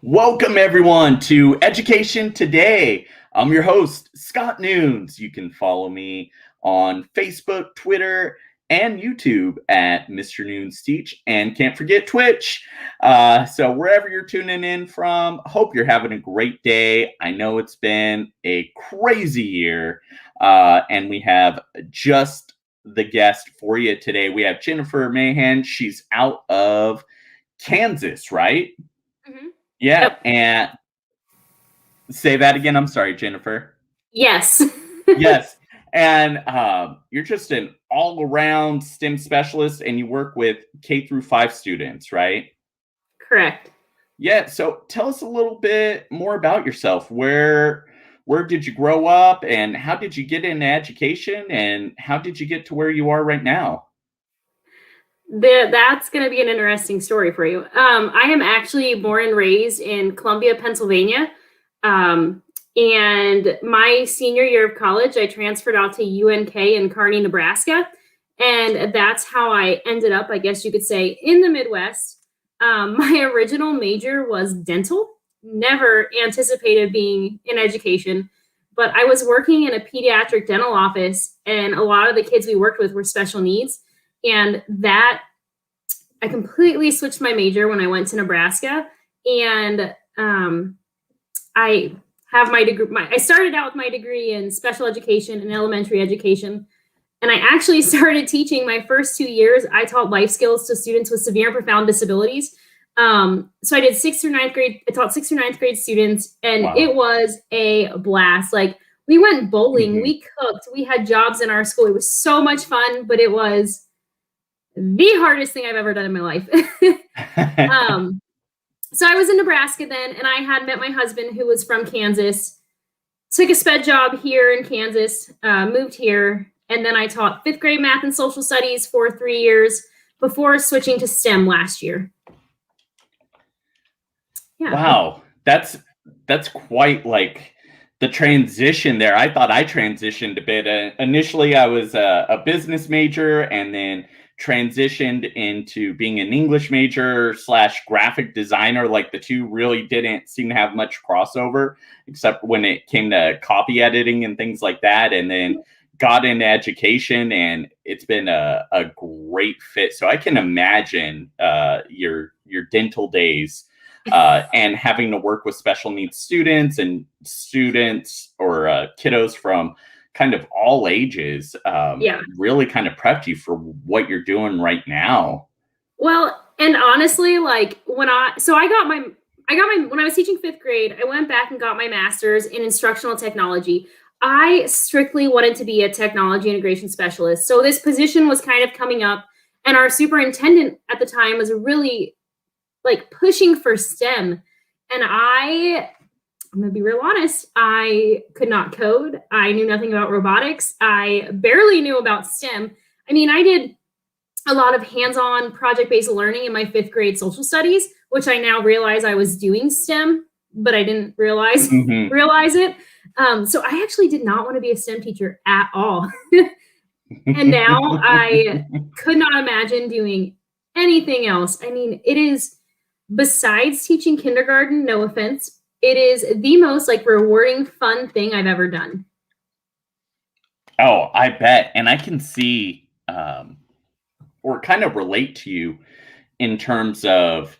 Welcome everyone to Education Today. I'm your host, Scott Nunes. You can follow me on Facebook, Twitter, and YouTube at Mr. Nunes Teach, and can't forget Twitch. So wherever you're tuning in from, hope you're having a great day. I know it's been a crazy year, and we have just the guest for you today. We have Jennifer Mahin. She's out of Kansas, right? Mm-hmm. Yeah, Yep. and say that again. I'm sorry, Jennifer. Yes. Yes, and you're just an all-around STEM specialist, and you work with K through 5 students, right? Correct. Yeah. So tell us a little bit more about yourself. Where did you grow up, and how did you get into education, and how did you get to where you are right now? That's going to be an interesting story for you. I am actually born and raised in Columbia, Pennsylvania. And my senior year of college, I transferred out to UNK in Kearney, Nebraska. And that's how I ended up, I guess you could say, in the Midwest. My original major was dental. Never anticipated being in education, but I was working in a pediatric dental office, and a lot of the kids we worked with were special needs. And that I completely switched my major when I went to Nebraska. And I have my degree. I started out with my degree in special education and elementary education. And I actually started teaching my first 2 years. I taught life skills to students with severe and profound disabilities. So I did 6th through 9th grade. I taught 6th through 9th grade students, and Wow. it was a blast. Like, we went bowling, Mhm. we cooked, we had jobs in our school. It was so much fun, but it was the hardest thing I've ever done in my life. So I was in Nebraska then, and I had met my husband, who was from Kansas, took a sped job here in Kansas, moved here, and then I taught 5th grade math and social studies for 3 years before switching to STEM last year. Yeah. Wow, that's quite like the transition there. I thought I transitioned a bit. Initially, I was a business major, and then transitioned into being an English major / graphic designer. Like, the two really didn't seem to have much crossover, except when it came to copy editing and things like that. And then got into education, and it's been a great fit. So I can imagine your dental days. And having to work with special needs students and students or kiddos from kind of all ages, Yeah. really kind of prepped you for what you're doing right now. Well, and honestly, like, when I got my when I was teaching 5th grade, I went back and got my master's in instructional technology. I strictly wanted to be a technology integration specialist. So this position was kind of coming up, and our superintendent at the time was really like pushing for STEM. And I'm gonna be real honest, I could not code. I knew nothing about robotics. I barely knew about STEM. I mean, I did a lot of hands-on project-based learning in my 5th grade social studies, which I now realize I was doing STEM, but I didn't realize it. So I actually did not want to be a STEM teacher at all. And now I could not imagine doing anything else. I mean, it is, besides teaching kindergarten, no offense, it is the most like rewarding, fun thing I've ever done. Oh, I bet. And I can see or kind of relate to you in terms of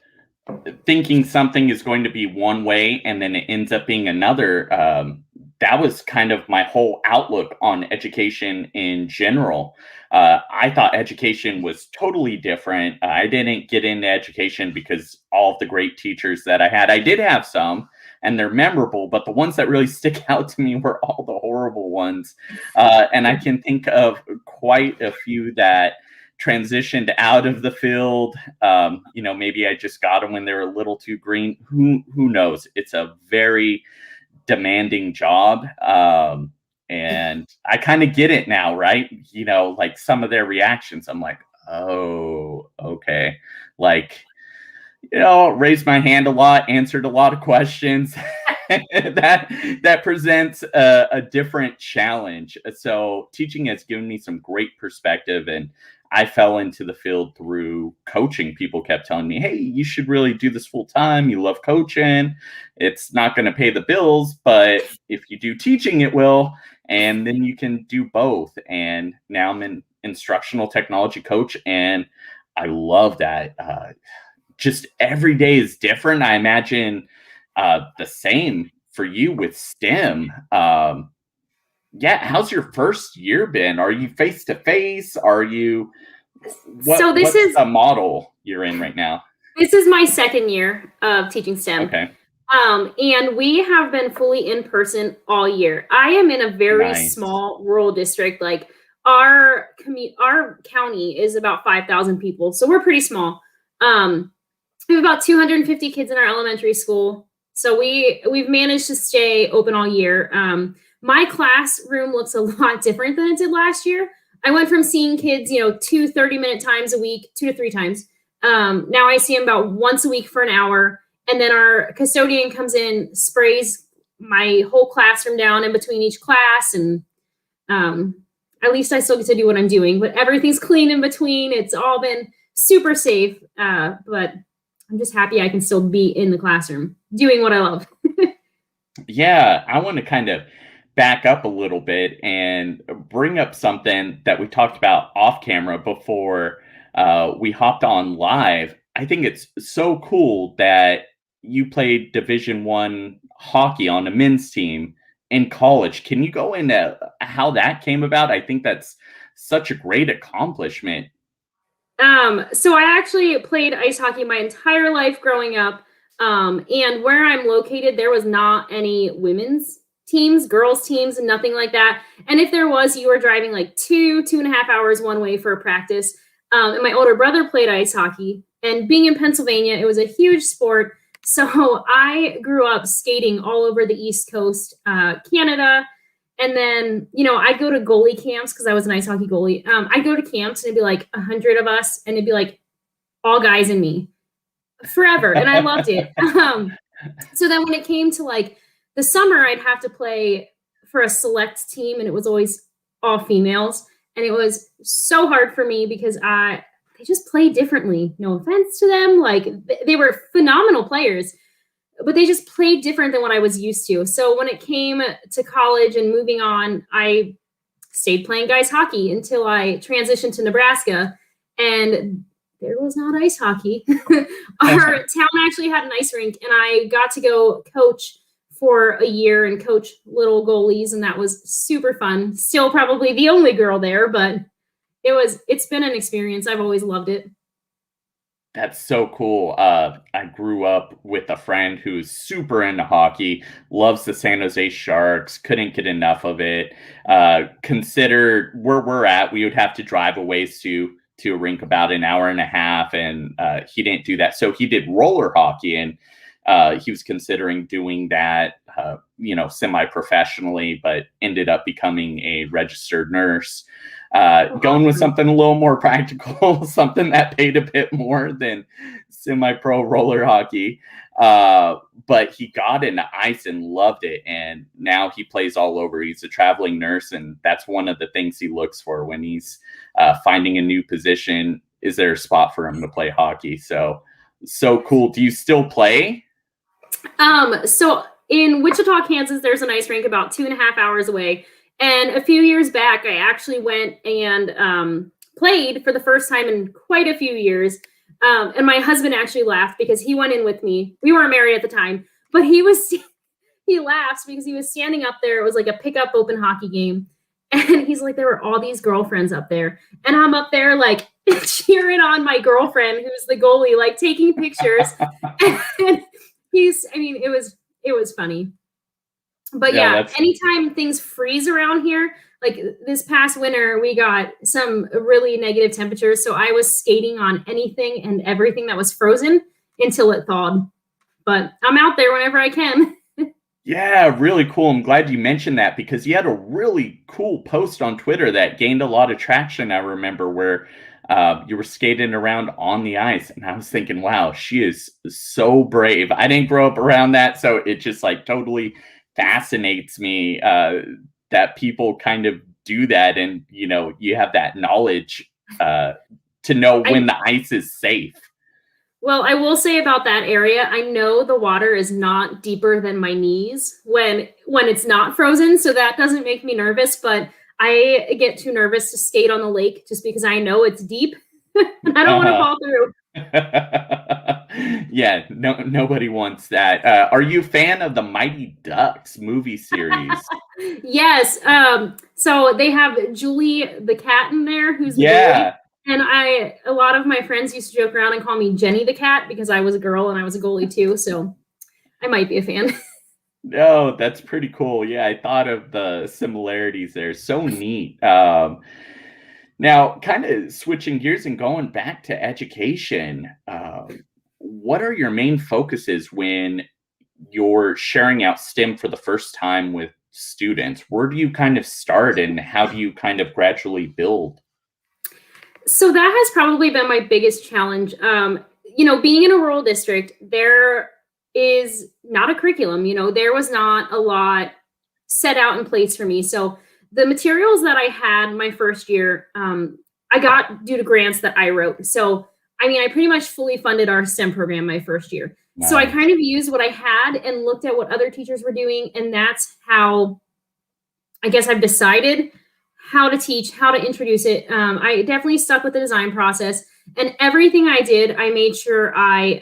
thinking something is going to be one way and then it ends up being another. That was kind of my whole outlook on education in general. I thought education was totally different. I didn't get into education because all of the great teachers that I did have some, and they're memorable, but the ones that really stick out to me were all the horrible ones. And I can think of quite a few that transitioned out of the field. Maybe I just got them when they were a little too green. Who knows? It's a very demanding job. And I kind of get it now, right? Like, some of their reactions, I'm like, oh, okay. Like, raised my hand a lot, answered a lot of questions. that presents a different challenge. So teaching has given me some great perspective, and I fell into the field through coaching. People kept telling me, hey, you should really do this full time. You love coaching. It's not going to pay the bills, but if you do teaching, it will. And then you can do both. And now I'm an instructional technology coach, and I love that. Just every day is different. I imagine the same for you with STEM. Yeah, how's your first year been? Are you face to face? Are you what's the model you're in right now? This is my second year of teaching STEM. Okay. And we have been fully in person all year. I am in a very small rural district. Like our county is about 5,000 people, so we're pretty small. We have about 250 kids in our elementary school, so we've managed to stay open all year. My classroom looks a lot different than it did last year. I went from seeing kids, 2 30-minute times a week, 2 to 3 times. Now I see them about once a week for an hour. And then our custodian comes in, sprays my whole classroom down in between each class. And at least I still get to do what I'm doing, but everything's clean in between. It's all been super safe. But I'm just happy I can still be in the classroom doing what I love. Yeah, I want to kind of back up a little bit and bring up something that we talked about off camera before we hopped on live. I think it's so cool that you played Division I hockey on a men's team in college. Can you go into how that came about? I think that's such a great accomplishment. So I actually played ice hockey my entire life growing up. And where I'm located, there was not any women's teams, girls teams, and nothing like that. And if there was, you were driving like 2.5 hours one way for a practice. And my older brother played ice hockey, and being in Pennsylvania, it was a huge sport. So I grew up skating all over the East Coast, Canada. And then, I'd go to goalie camps because I was an ice hockey goalie. I'd go to camps and it'd be like 100 of us, and it'd be like all guys and me forever. And I loved it. So then when it came to like the summer, I'd have to play for a select team, and it was always all females. And it was so hard for me because they just play differently. No offense to them. Like they were phenomenal players, but they just played different than what I was used to. So when it came to college and moving on, I stayed playing guys hockey until I transitioned to Nebraska, and there was not ice hockey. Our town actually had an ice rink, and I got to go coach for a year and coach little goalies, and that was super fun. Still probably the only girl there, but it's been an experience. I've always loved it. That's so cool. I grew up with a friend who's super into hockey, loves the San Jose Sharks, couldn't get enough of it. Consider where we're at, we would have to drive a ways to a rink about an hour and a half, and he didn't do that. So he did roller hockey, and he was considering doing that, semi-professionally, but ended up becoming a registered nurse. Going with something a little more practical, something that paid a bit more than semi-pro roller hockey. But he got into ice and loved it. And now he plays all over. He's a traveling nurse. And that's one of the things he looks for when he's finding a new position. Is there a spot for him to play hockey? So cool. Do you still play? So in Wichita, Kansas, there's an ice rink about 2.5 hours away. And a few years back, I actually went and played for the first time in quite a few years. And my husband actually laughed because he went in with me. We weren't married at the time, but he laughs because he was standing up there. It was like a pickup open hockey game. And he's like, there were all these girlfriends up there. And I'm up there like cheering on my girlfriend, who's the goalie, like taking pictures. And it was funny. But yeah, anytime things freeze around here, like this past winter, we got some really negative temperatures. So I was skating on anything and everything that was frozen until it thawed. But I'm out there whenever I can. Yeah, really cool. I'm glad you mentioned that because you had a really cool post on Twitter that gained a lot of traction. I remember where you were skating around on the ice, and I was thinking, wow, she is so brave. I didn't grow up around that, so it just like totally fascinates me that people kind of do that, and you have that knowledge to know when I the ice is safe. Well, I will say about that area, I know the water is not deeper than my knees when it's not frozen, so that doesn't make me nervous, but I get too nervous to skate on the lake just because I know it's deep and I don't want to Uh-huh. fall through. Yeah, nobody wants that. Are you a fan of the Mighty Ducks movie series? Yes. So they have Julie the cat in there who's the goalie. Yeah. And a lot of my friends used to joke around and call me Jenny the cat because I was a girl and I was a goalie too. So I might be a fan. No, that's pretty cool. Yeah, I thought of the similarities there. So neat. Now, kind of switching gears and going back to education, what are your main focuses when you're sharing out STEM for the first time with students? Where do you kind of start and how do you kind of gradually build? So that has probably been my biggest challenge. Being in a rural district, there is not a curriculum. There was not a lot set out in place for me. So the materials that I had my first year, I got due to grants that I wrote. So I mean, I pretty much fully funded our STEM program my first year. So I Nice. kind of used what I had and looked at what other teachers were doing, and that's how I guess I've decided how to teach, how to introduce it. I definitely stuck with the design process, and everything I did, I made sure I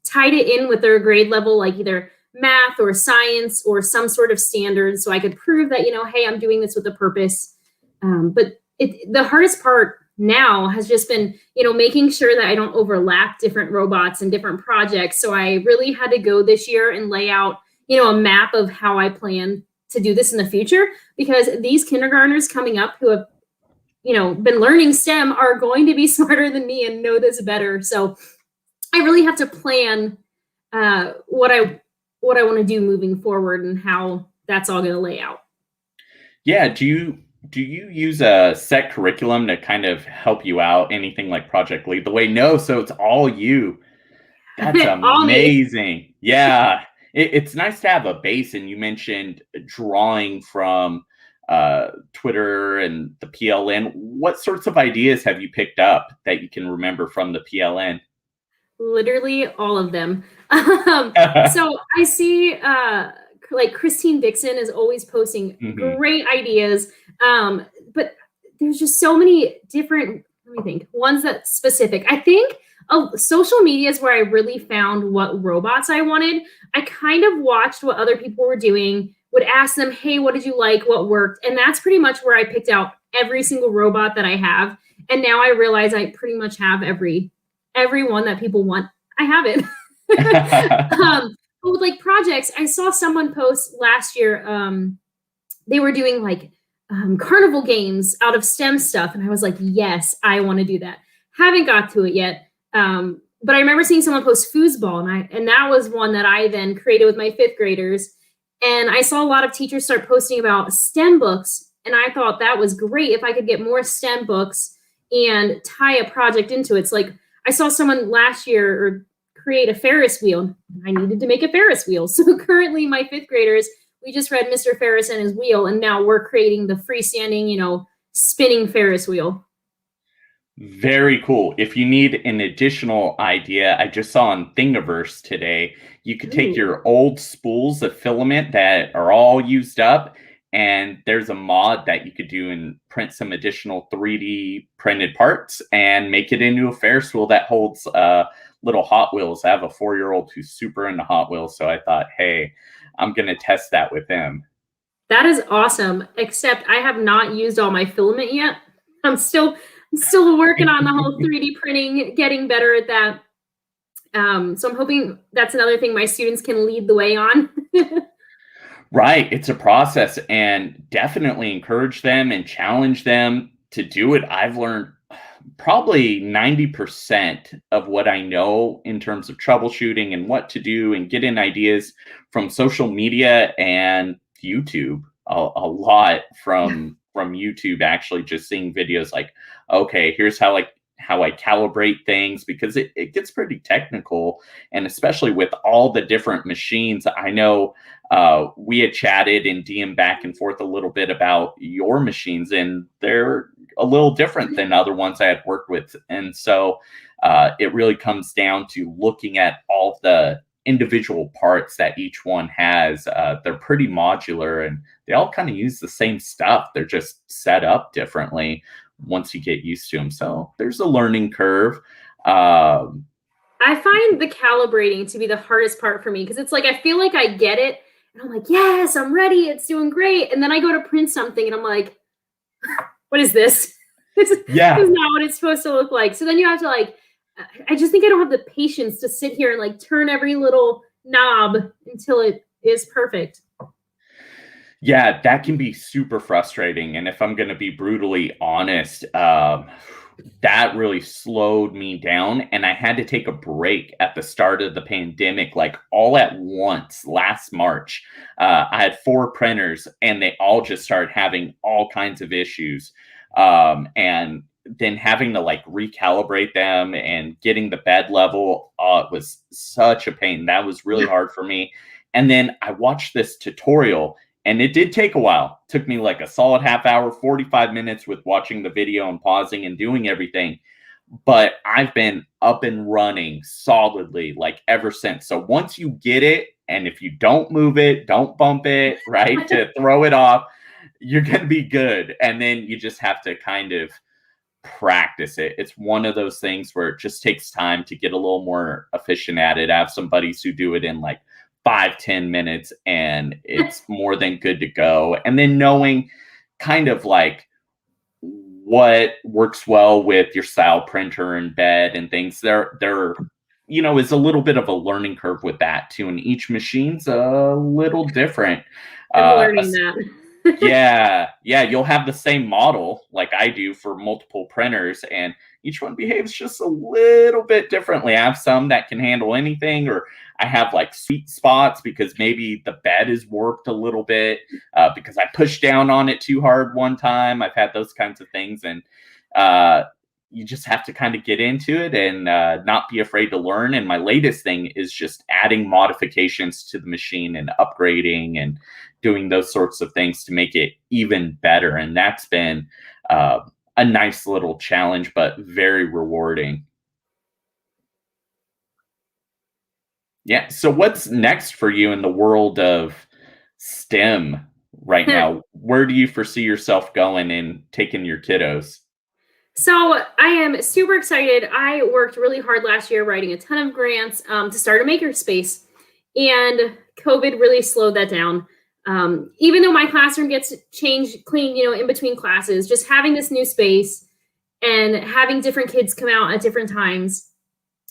tied it in with their grade level, like either math or science or some sort of standard, so I could prove that, hey, I'm doing this with a purpose. But the hardest part now has just been, making sure that I don't overlap different robots and different projects. So I really had to go this year and lay out, a map of how I plan to do this in the future, because these kindergartners coming up who have, been learning STEM are going to be smarter than me and know this better. So I really have to plan what I want to do moving forward and how that's all going to lay out. Yeah, do you use a set curriculum to kind of help you out? Anything like Project Lead the Way? No, so it's all you. That's All me. amazing. Yeah. It's nice to have a base. And you mentioned drawing from Twitter and the PLN. What sorts of ideas have you picked up that you can remember from the PLN? Literally all of them. So I see like Christine Dixon is always posting Mhm. great ideas. But there's just so many different, let me think, ones that's specific. I think social media is where I really found what robots I wanted. I kind of watched what other people were doing, would ask them, hey, what did you like? What worked? And that's pretty much where I picked out every single robot that I have. And now I realize I pretty much have every one that people want. I have it. But with like projects, I saw someone post last year. They were doing like carnival games out of STEM stuff, and I was like, yes, I want to do that. Haven't got to it yet, but I remember seeing someone post foosball, and that was one that I then created with my fifth graders. And I saw a lot of teachers start posting about STEM books, and I thought that was great if I could get more STEM books and tie a project into it. It's like I saw someone last year or create a Ferris wheel. I needed to make a Ferris wheel. So currently my fifth graders, we just read Mr. Ferris and his wheel, and now we're creating the freestanding, spinning Ferris wheel. Very cool. If you need an additional idea, I just saw on Thingiverse today, you could take Ooh. your old spools of filament that are all used up, and there's a mod that you could do and print some additional 3D printed parts and make it into a Ferris wheel that holds little Hot Wheels. I have a 4-year-old who's super into Hot Wheels, so I thought, hey, I'm going to test that with him. That is awesome. Except I have not used all my filament yet. I'm still working on the whole 3D printing, getting better at that. So I'm hoping that's another thing my students can lead the way on. Right. It's a process and definitely encourage them and challenge them to do it. I've learned probably 90% of what I know in terms of troubleshooting and what to do and getting ideas from social media and YouTube. A lot from YouTube, actually just seeing videos like, okay, here's how I calibrate things, because it gets pretty technical. And especially with all the different machines, I know we had chatted and DM back and forth a little bit about your machines, and they're a little different than other ones I had worked with. And so it really comes down to looking at all the individual parts that each one has. They're pretty modular and they all kind of use the same stuff. They're just set up differently once you get used to them. So there's a learning curve. I find the calibrating to be the hardest part for me because it's like I feel like I get it and I'm like, yes, I'm ready. It's doing great. And then I go to print something and I'm like, what is this? This is not what it's supposed to look like. So then you have to like, I just think I don't have the patience to sit here and like turn every little knob until it is perfect. Yeah, that can be super frustrating. And if I'm going to be brutally honest, that really slowed me down. And I had to take a break at the start of the pandemic, like all at once last March. I had 4 printers and they all just started having all kinds of issues. And then having to like recalibrate them and getting the bed level was such a pain. That was really hard for me. And then I watched this tutorial and it did take a while. It took me like a solid half hour, 45 minutes with watching the video and pausing and doing everything. But I've been up and running solidly like ever since. So once you get it, and if you don't move it, don't bump it, right, to throw it off, you're going to be good. And then you just have to kind of practice it. It's one of those things where it just takes time to get a little more efficient at it. I have some buddies who do it in like 5-10 minutes and it's more than good to go. And then knowing kind of like what works well with your style printer and bed and things, there is a little bit of a learning curve with that too. And each machine's a little different. I'm learning that. Yeah, you'll have the same model like I do for multiple printers and each one behaves just a little bit differently. I have some that can handle anything, or I have like sweet spots because maybe the bed is warped a little bit because I pushed down on it too hard one time. I've had those kinds of things, and you just have to kind of get into it and not be afraid to learn. And my latest thing is just adding modifications to the machine and upgrading and doing those sorts of things to make it even better. And that's been a nice little challenge, but very rewarding. Yeah. So what's next for you in the world of STEM right now? Where do you foresee yourself going and taking your kiddos? So I am super excited. I worked really hard last year writing a ton of grants to start a makerspace, and COVID really slowed that down. Even though my classroom gets changed clean, in between classes, just having this new space and having different kids come out at different times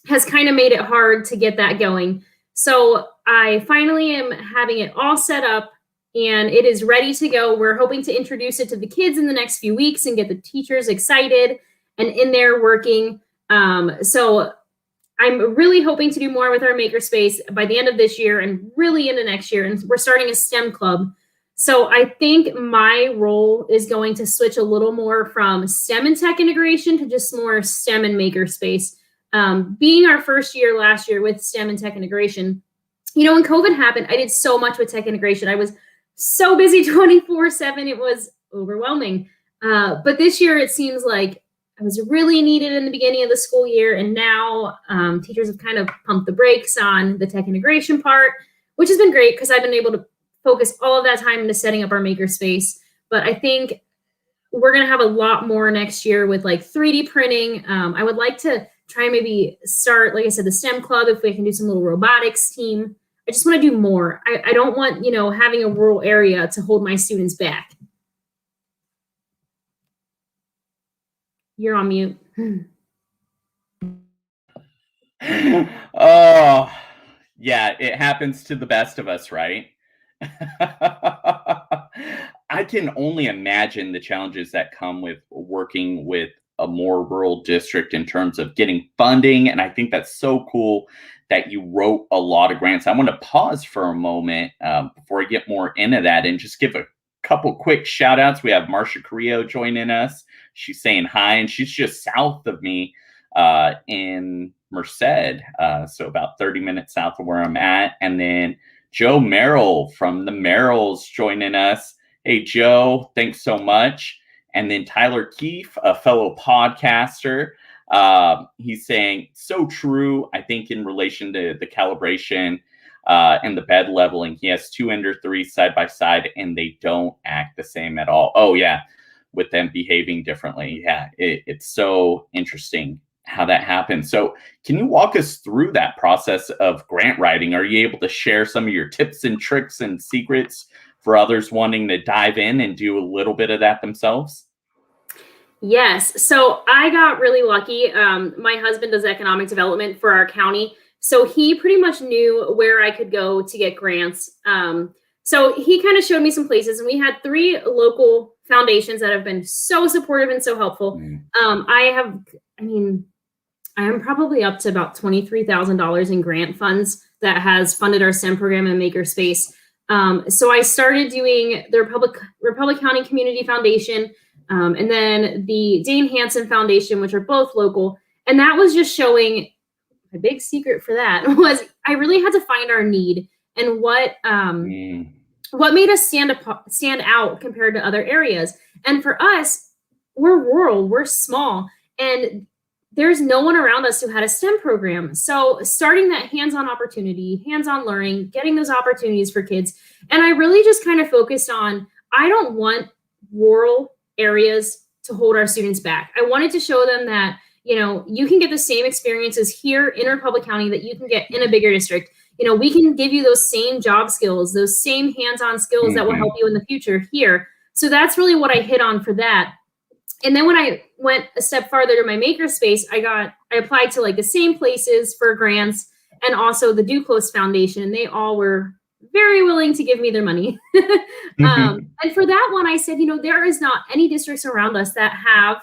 has kind of made it hard to get that going. So I finally am having it all set up and it is ready to go. We're hoping to introduce it to the kids in the next few weeks and get the teachers excited and in there working. So I'm really hoping to do more with our makerspace by the end of this year and really into next year. And we're starting a STEM club. So I think my role is going to switch a little more from STEM and tech integration to just more STEM and makerspace. Being our first year last year with STEM and tech integration, when COVID happened, I did so much with tech integration. I was so busy 24/7. It was overwhelming. But this year it seems like I was really needed in the beginning of the school year. And now teachers have kind of pumped the brakes on the tech integration part, which has been great because I've been able to focus all of that time into setting up our makerspace. But I think we're going to have a lot more next year with like 3D printing. I would like to try and maybe start, like I said, the STEM club, if we can do some little robotics team. I just want to do more. I don't want, having a rural area to hold my students back. You're on mute. Oh, yeah, it happens to the best of us, right? I can only imagine the challenges that come with working with a more rural district in terms of getting funding. And I think that's so cool that you wrote a lot of grants. I want to pause for a moment before I get more into that and just give a couple quick shout outs. We have Marcia Carrillo joining us. She's saying hi, and she's just south of me in Merced, so about 30 minutes south of where I'm at. And then Joe Merrill from the Merrills joining us. Hey, Joe, thanks so much. And then Tyler Keefe, a fellow podcaster, he's saying, so true, I think, in relation to the calibration and the bed leveling. He has 2 Ender 3 side by side, and they don't act the same at all. Oh, yeah, with them behaving differently. Yeah, it's so interesting how that happens. So can you walk us through that process of grant writing? Are you able to share some of your tips and tricks and secrets for others wanting to dive in and do a little bit of that themselves? Yes. So I got really lucky. My husband does economic development for our county. So he pretty much knew where I could go to get grants. So he kind of showed me some places, and we had 3 local foundations that have been so supportive and so helpful. I am probably up to about $23,000 in grant funds that has funded our STEM program and makerspace. So I started doing the Republic County Community Foundation, and then the Dane Hansen Foundation, which are both local. And that was just showing, my big secret for that was I really had to find our need and what made us stand out compared to other areas. And for us, we're rural, we're small, and there's no one around us who had a STEM program. So starting that hands-on opportunity, hands-on learning, getting those opportunities for kids. And I really just kind of focused on, I don't want rural areas to hold our students back. I wanted to show them that, you can get the same experiences here in Republic County that you can get in a bigger district. We can give you those same job skills, those same hands-on skills that will help you in the future here. So that's really what I hit on for that. And then when I went a step farther to my makerspace, I applied to like the same places for grants and also the Duclos Foundation, and they all were very willing to give me their money. And for that one, I said, there is not any districts around us that have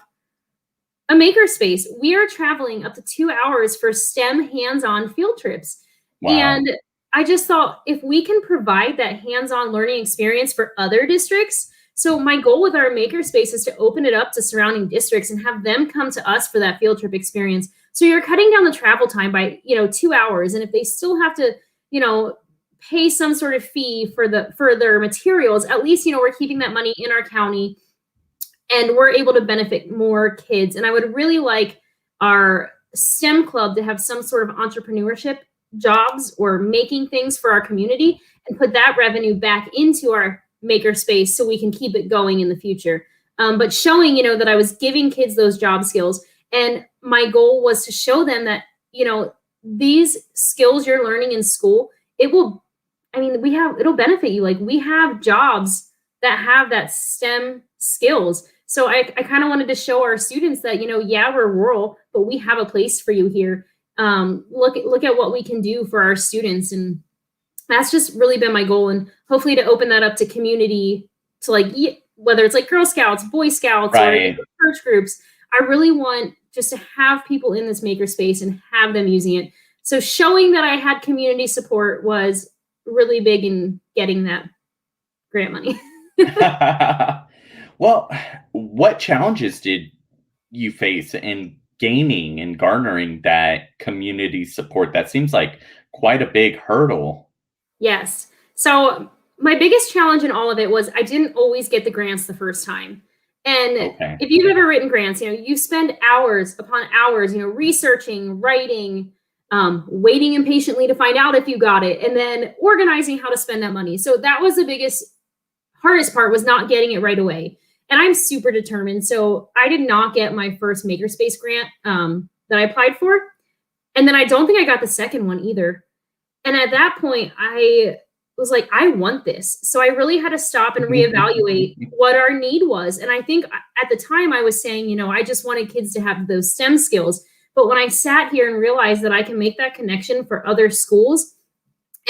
a makerspace. We are traveling up to 2 hours for STEM hands-on field trips. Wow. And I just thought, if we can provide that hands-on learning experience for other districts. So my goal with our makerspace is to open it up to surrounding districts and have them come to us for that field trip experience. So you're cutting down the travel time by, 2 hours. And if they still have to, pay some sort of fee for their materials, at least, we're keeping that money in our county and we're able to benefit more kids. And I would really like our STEM club to have some sort of entrepreneurship jobs or making things for our community and put that revenue back into our makerspace so we can keep it going in the future. But showing, that I was giving kids those job skills. And my goal was to show them that, these skills you're learning in school, it'll benefit you. Like, we have jobs that have that STEM skills. So I kind of wanted to show our students that, we're rural, but we have a place for you here. Look at what we can do for our students. And that's just really been my goal. And hopefully to open that up to community, to whether it's like Girl Scouts, Boy Scouts, right, or church groups. I really want just to have people in this makerspace and have them using it. So showing that I had community support was really big in getting that grant money. Well, what challenges did you face in gaining and garnering that community support? That seems like quite a big hurdle. Yes. So my biggest challenge in all of it was I didn't always get the grants the first time. And if you've ever written grants, you spend hours upon hours, researching, writing, waiting impatiently to find out if you got it, and then organizing how to spend that money. So that was the hardest part, was not getting it right away. And I'm super determined. So I did not get my first makerspace grant that I applied for. And then I don't think I got the second one either. And at that point, I was like, I want this. So I really had to stop and reevaluate what our need was. And I think at the time I was saying, I just wanted kids to have those STEM skills. But when I sat here and realized that I can make that connection for other schools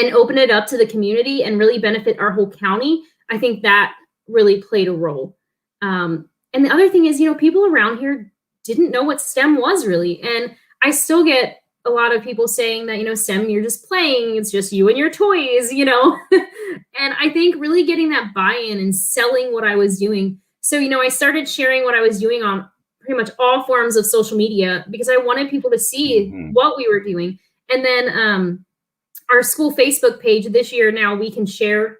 and open it up to the community and really benefit our whole county, I think that really played a role. And the other thing is, people around here didn't know what STEM was really. And I still get a lot of people saying that, STEM, you're just playing, it's just you and your toys, And I think really getting that buy-in and selling what I was doing. So, I started sharing what I was doing on pretty much all forms of social media because I wanted people to see what we were doing. And then our school Facebook page this year, now we can share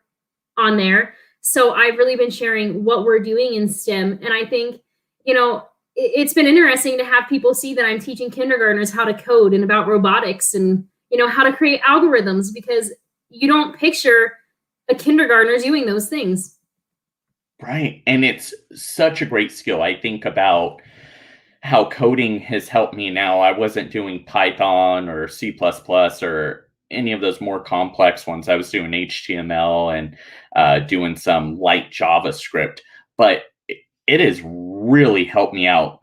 on there. So I've really been sharing what we're doing in STEM. And I think, it's been interesting to have people see that I'm teaching kindergartners how to code and about robotics and, how to create algorithms, because you don't picture a kindergartner doing those things. Right. And it's such a great skill. I think about how coding has helped me now. I wasn't doing Python or C++ plus plus or any of those more complex ones. I was doing HTML and doing some light JavaScript, but it has really helped me out,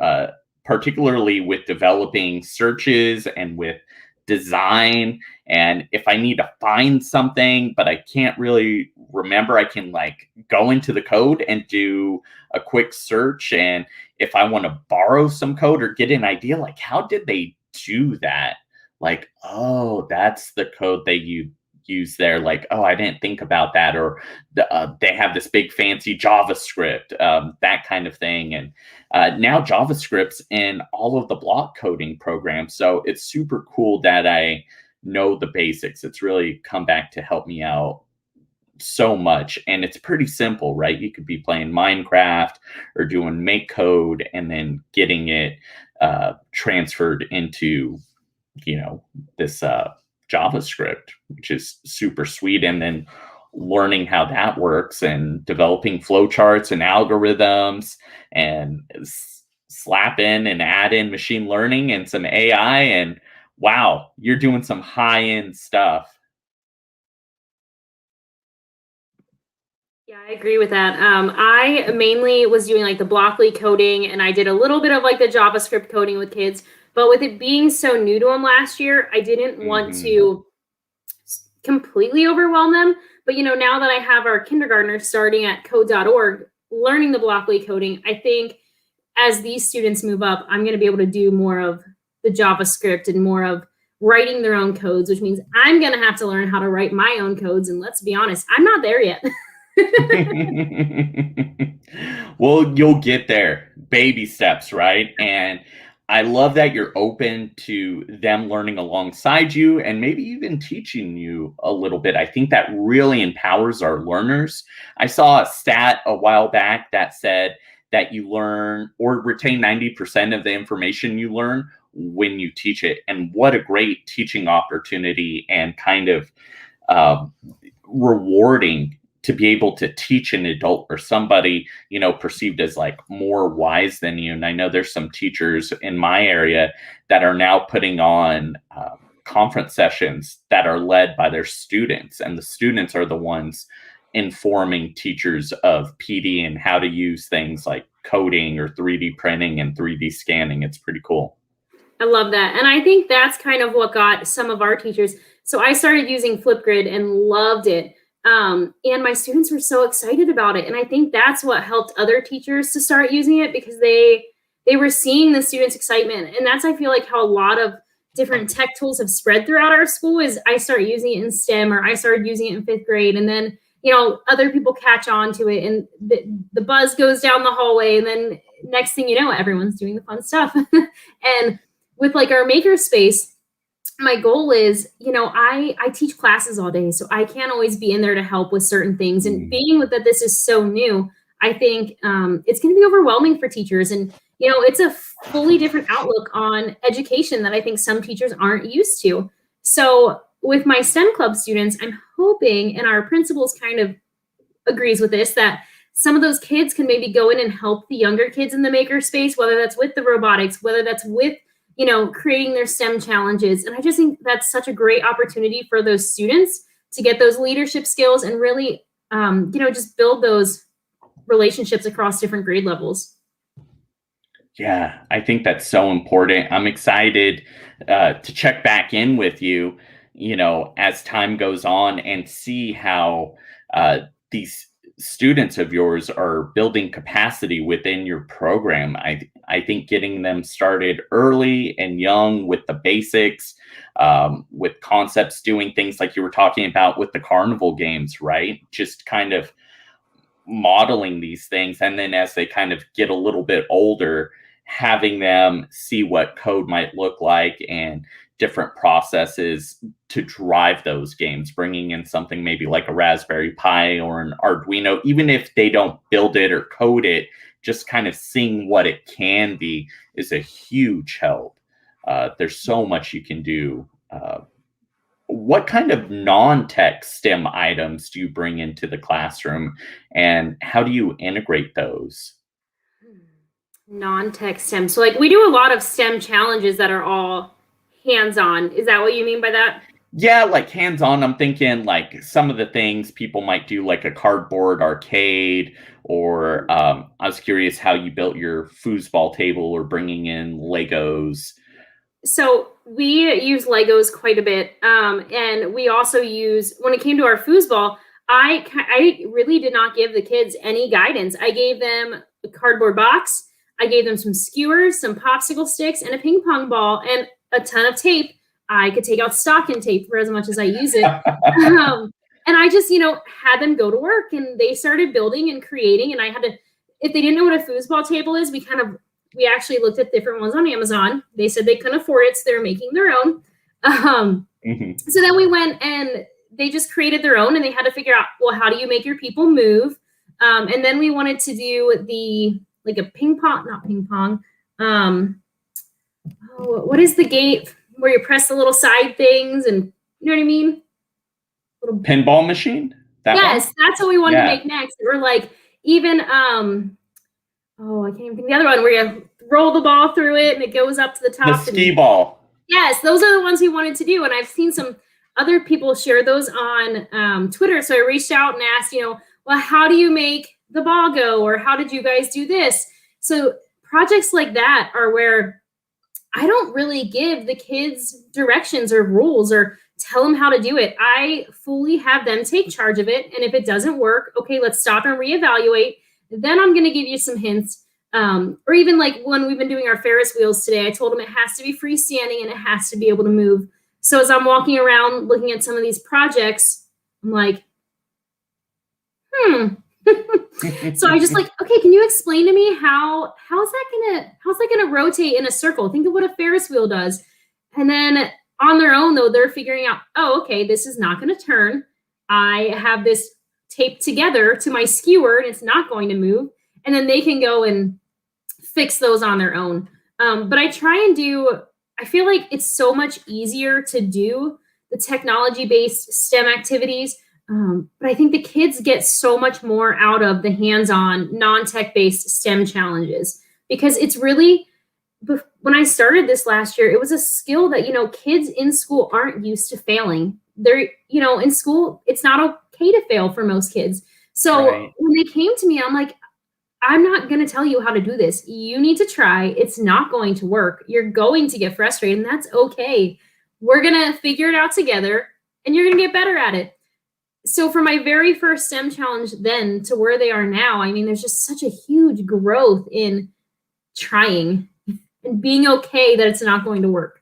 particularly with developing searches and with design. And if I need to find something, but I can't really remember, I can like go into the code and do a quick search. And if I want to borrow some code or get an idea, like how did they do that? Like, oh, that's the code they use there. Like, oh, I didn't think about that. Or they have this big fancy JavaScript, that kind of thing. And now JavaScript's in all of the block coding programs. So it's super cool that I know the basics. It's really come back to help me out so much. And it's pretty simple, right? You could be playing Minecraft or doing make code and then getting it transferred into, this JavaScript, which is super sweet. And then learning how that works and developing flowcharts and algorithms and slap in and add in machine learning and some AI. And wow, you're doing some high end stuff. Yeah, I agree with that. I mainly was doing like the Blockly coding, and I did a little bit of like the JavaScript coding with kids. But with it being so new to them last year, I didn't want Hmm. to completely overwhelm them. But now that I have our kindergartners starting at code.org, learning the Blockly coding, I think as these students move up, I'm going to be able to do more of the JavaScript and more of writing their own codes, which means I'm going to have to learn how to write my own codes. And let's be honest, I'm not there yet. Well, you'll get there. Baby steps, right? And I love that you're open to them learning alongside you and maybe even teaching you a little bit. I think that really empowers our learners. I saw a stat a while back that said that you learn or retain 90% of the information you learn when you teach it. And what a great teaching opportunity and kind of um, rewarding to be able to teach an adult or somebody, perceived as like more wise than you. And I know there's some teachers in my area that are now putting on conference sessions that are led by their students, and the students are the ones informing teachers of PD and how to use things like coding or 3D printing and 3D scanning. It's pretty cool. I love that. And I think that's kind of what got some of our teachers. So I started using Flipgrid and loved it. And my students were so excited about it. And I think that's what helped other teachers to start using it, because they were seeing the students' excitement. And that's, I feel like, how a lot of different tech tools have spread throughout our school. Is I started using it in STEM, or I started using it in fifth grade. And then, other people catch on to it, and the buzz goes down the hallway. And then next thing you know, everyone's doing the fun stuff. And with like our makerspace, my goal is, I teach classes all day, so I can't always be in there to help with certain things. And being with that, this is so new, I think it's going to be overwhelming for teachers. And, it's a fully different outlook on education that I think some teachers aren't used to. So with my STEM club students, I'm hoping, and our principals kind of agrees with this, that some of those kids can maybe go in and help the younger kids in the makerspace, whether that's with the robotics, whether that's with creating their STEM challenges. And I just think that's such a great opportunity for those students to get those leadership skills and really, just build those relationships across different grade levels. Yeah, I think that's so important. I'm excited to check back in with you, as time goes on and see how these students of yours are building capacity within your program. I think getting them started early and young with the basics, with concepts, doing things like you were talking about with the carnival games, right? Just kind of modeling these things. And then as they kind of get a little bit older, having them see what code might look like and different processes to drive those games, bringing in something maybe like a Raspberry Pi or an Arduino, even if they don't build it or code it, just kind of seeing what it can be is a huge help. There's so much you can do. What kind of non-tech STEM items do you bring into the classroom, and how do you integrate those? Non-tech STEM. So like we do a lot of STEM challenges that are all hands-on. Is that what you mean by that? Yeah, like hands-on, I'm thinking like some of the things people might do, like a cardboard arcade, or I was curious how you built your foosball table or bringing in Legos. So we use Legos quite a bit, and we also use when it came to our foosball. I really did not give the kids any guidance. I gave them a cardboard box. I gave them some skewers, some popsicle sticks, and a ping pong ball, and a ton of tape. I could take out stocking tape for as much as I use it. And I just, had them go to work, and they started building and creating. And I had to, if they didn't know what a foosball table is, we actually looked at different ones on Amazon. They said they couldn't afford it, so they were making their own. So then we went and they just created their own, and they had to figure out, well, how do you make your people move? And then we wanted to do like a not ping pong. What is the game where you press the little side things and you know what I mean? Little Pinball machine? Yes, One? that's what we wanted Yeah. to make next. Or like even I can't even think of the other one where you roll the ball through it and it goes up to the top. The skee ball. Yes, those are the ones we wanted to do. And I've seen some other people share those on Twitter. So I reached out and asked, well, how do you make the ball go? Or how did you guys do this? So projects like that are where I don't really give the kids directions or rules or tell them how to do it. I fully have them take charge of it. And if it doesn't work, okay, let's stop and reevaluate. Then I'm going to give you some hints. Or even like when we've been doing our Ferris wheels today, I told them it has to be freestanding and it has to be able to move. So as I'm walking around looking at some of these projects, I'm like, So I just like, okay, can you explain to me how's that gonna rotate in a circle? Think of what a Ferris wheel does. And then on their own though, they're figuring out, oh, okay, this is not gonna turn. I have this taped together to my skewer and it's not going to move. And then they can go and fix those on their own. But I feel like it's so much easier to do the technology-based STEM activities. But I think the kids get so much more out of the hands-on, non-tech-based STEM challenges because it's really, when I started this last year, it was a skill that, kids in school aren't used to failing. They're, in school, it's not okay to fail for most kids. So when they came to me, I'm like, I'm not going to tell you how to do this. You need to try. It's not going to work. You're going to get frustrated, and that's okay. We're going to figure it out together, and you're going to get better at it. So from my very first STEM challenge then to where they are now, I mean, there's just such a huge growth in trying and being okay that it's not going to work.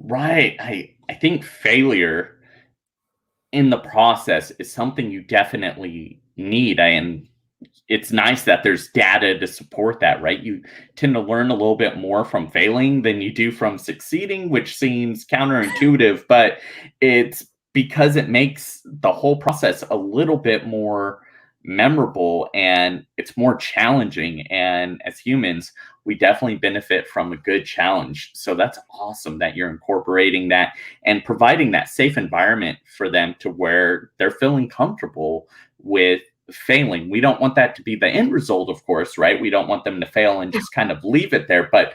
Right. I think failure in the process is something you definitely need. And it's nice that there's data to support that, right? You tend to learn a little bit more from failing than you do from succeeding, which seems counterintuitive, but it's because it makes the whole process a little bit more memorable and it's more challenging. And as humans, we definitely benefit from a good challenge. So that's awesome that you're incorporating that and providing that safe environment for them to where they're feeling comfortable with failing. We don't want that to be the end result, of course, right? We don't want them to fail and just kind of leave it there, but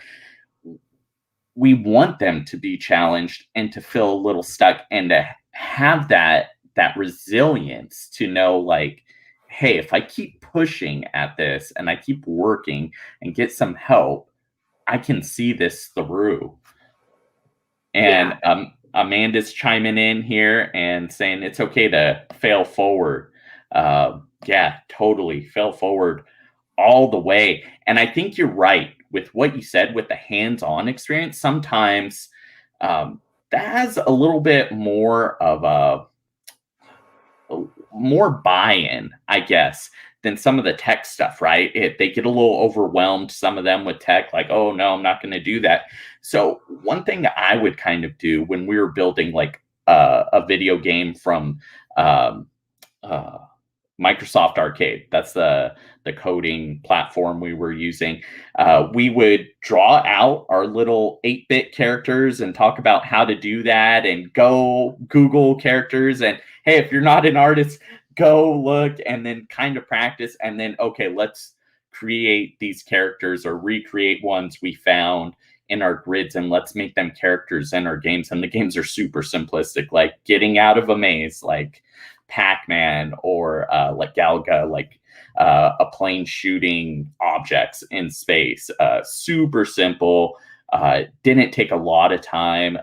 we want them to be challenged and to feel a little stuck and to have that resilience to know like, hey, if I keep pushing at this and I keep working and get some help, I can see this through. And Amanda's chiming in here and saying it's okay to fail forward. Yeah, totally. Fail forward all the way. And I think you're right with what you said with the hands-on experience. Sometimes that has a little bit more of more buy-in, I guess, than some of the tech stuff, right? They get a little overwhelmed, some of them with tech, like, oh no, I'm not going to do that. So one thing that I would kind of do when we were building like a video game from um, uh, Microsoft Arcade. That's the coding platform we were using. We would draw out our little 8-bit characters and talk about how to do that, and go Google characters. And hey, if you're not an artist, go look and then kind of practice. And then, okay, let's create these characters or recreate ones we found in our grids, and let's make them characters in our games. And the games are super simplistic, like getting out of a maze, like Pac-Man, or like Galaga, like a plane shooting objects in space. Super simple. Didn't take a lot of time.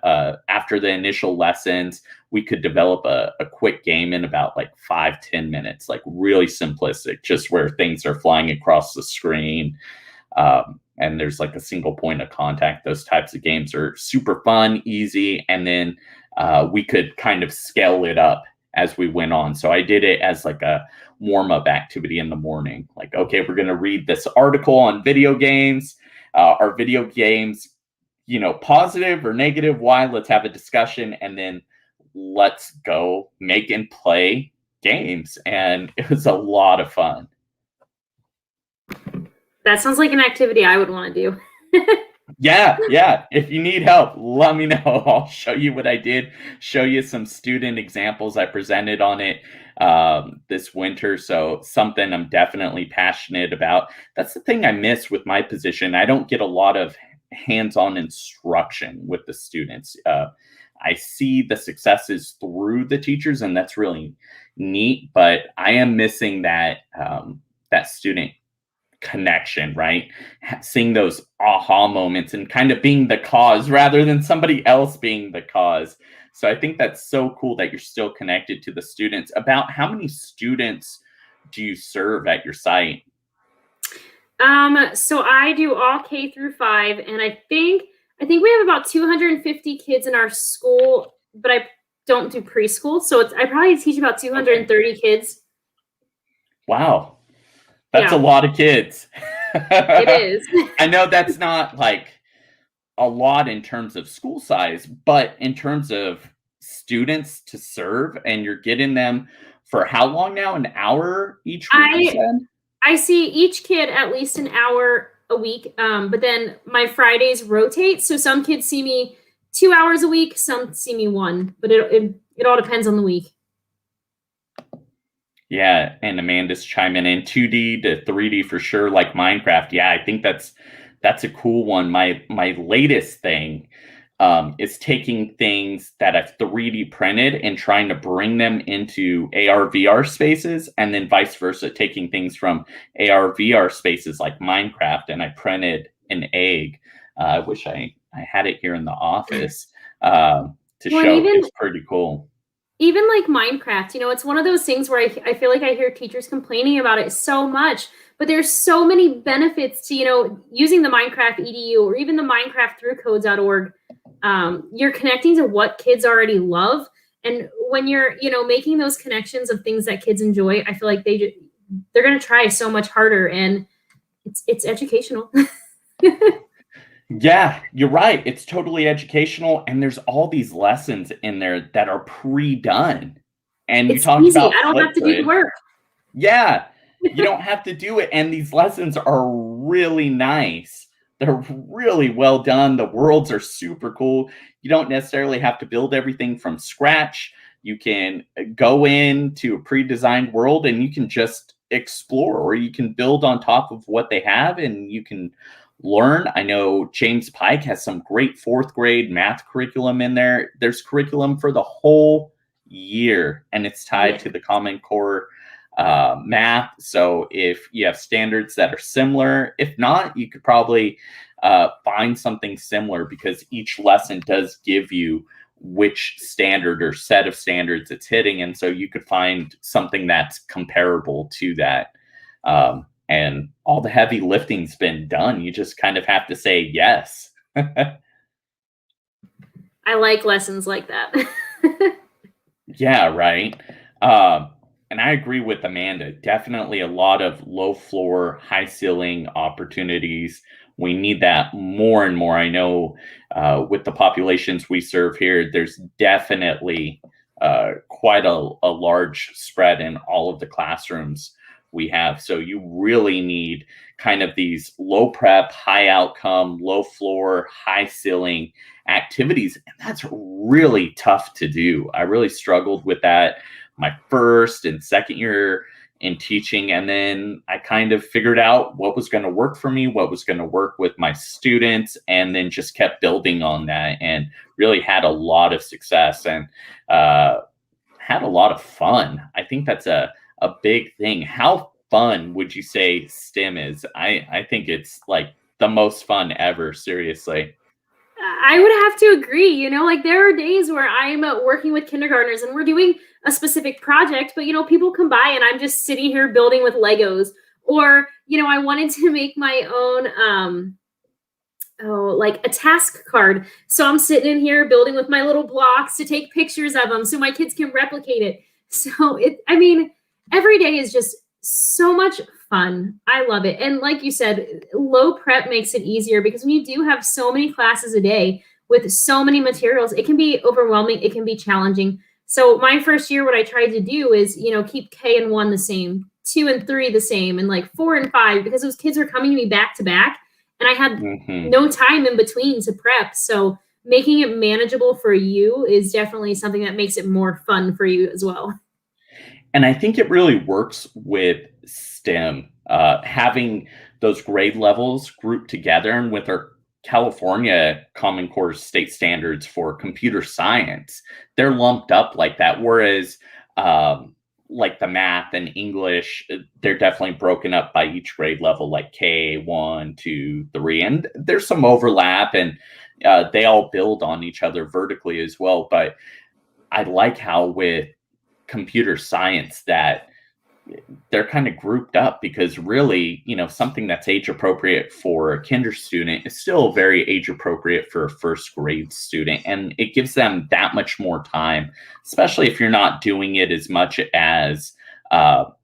After the initial lessons, we could develop a quick game in about like 5-10 minutes, like really simplistic, just where things are flying across the screen. And there's like a single point of contact. Those types of games are super fun, easy. And then we could kind of scale it up as we went on. So I did it as like a warm-up activity in the morning. Like, okay, we're going to read this article on video games. Are video games, positive or negative? Why? Let's have a discussion, and then let's go make and play games. And it was a lot of fun. That sounds like an activity I would want to do. Yeah. If you need help, let me know. I'll show you what I did, show you some student examples I presented on it this winter. So something I'm definitely passionate about. That's the thing I miss with my position. I don't get a lot of hands-on instruction with the students. I see the successes through the teachers, and that's really neat, but I am missing that student connection, right? Seeing those aha moments and kind of being the cause rather than somebody else being the cause. So I think that's so cool that you're still connected to the students. About how many students do you serve at your site? So I do all K through 5, and I think we have about 250 kids in our school, but I don't do preschool, so I probably teach about 230 kids. Wow. That's a lot of kids. It is. I know that's not like a lot in terms of school size, but in terms of students to serve, and you're getting them for how long now? An hour each week, you said? I see each kid at least an hour a week, but then my Fridays rotate. So some kids see me 2 hours a week, some see me 1, but it all depends on the week. Yeah, and Amanda's chiming in 2D to 3D for sure, like Minecraft. Yeah, I think that's a cool one. My latest thing is taking things that I've 3D printed and trying to bring them into AR VR spaces, and then vice versa, taking things from AR VR spaces like Minecraft, and I printed an egg. I wish I had it here in the office to show. It's pretty cool. Even like Minecraft, it's one of those things where I feel like I hear teachers complaining about it so much, but there's so many benefits to, using the Minecraft EDU or even the Minecraft through codes.org. You're connecting to what kids already love. And when you're, making those connections of things that kids enjoy, I feel like they're going to try so much harder, and it's educational. Yeah, you're right. It's totally educational, and there's all these lessons in there that are pre-done. And it's easy. I don't have to do the work. Yeah, you don't have to do it, and these lessons are really nice. They're really well done. The worlds are super cool. You don't necessarily have to build everything from scratch. You can go into a pre-designed world, and you can just explore, or you can build on top of what they have, and you can learn. I know James Pike has some great 4th grade math curriculum in there. There's curriculum for the whole year, and it's tied to the Common Core math. So if you have standards that are similar, if not, you could probably find something similar, because each lesson does give you which standard or set of standards it's hitting. And so you could find something that's comparable to that. And all the heavy lifting's been done. You just kind of have to say yes. I like lessons like that. Yeah, right. And I agree with Amanda. Definitely a lot of low floor, high ceiling opportunities. We need that more and more. I know with the populations we serve here, there's definitely quite a large spread in all of the classrooms we have. So you really need kind of these low prep, high outcome, low floor, high ceiling activities. And that's really tough to do. I really struggled with that my first and second year in teaching. And then I kind of figured out what was going to work for me, what was going to work with my students, and then just kept building on that and really had a lot of success and had a lot of fun. I think that's a big thing. How fun would you say STEM is? I think it's like the most fun ever, seriously. I would have to agree. Like there are days where I'm working with kindergartners and we're doing a specific project, but people come by and I'm just sitting here building with Legos. Or, I wanted to make my own like a task card. So I'm sitting in here building with my little blocks to take pictures of them so my kids can replicate it. So every day is just so much fun. I love it. And like you said, low prep makes it easier because when you do have so many classes a day with so many materials, it can be overwhelming. It can be challenging. So my first year, what I tried to do is, keep K and 1 the same, 2 and 3 the same, and like 4 and 5, because those kids were coming to me back to back and I had no time in between to prep. So making it manageable for you is definitely something that makes it more fun for you as well. And I think it really works with STEM, having those grade levels grouped together. And with our California Common Core state standards for computer science, they're lumped up like that. Whereas, like the math and English, they're definitely broken up by each grade level, like K, 1, 2, 3. And there's some overlap and they all build on each other vertically as well. But I like how with computer science that they're kind of grouped up because really, something that's age appropriate for a kinder student is still very age appropriate for a first grade student. And it gives them that much more time, especially if you're not doing it as much as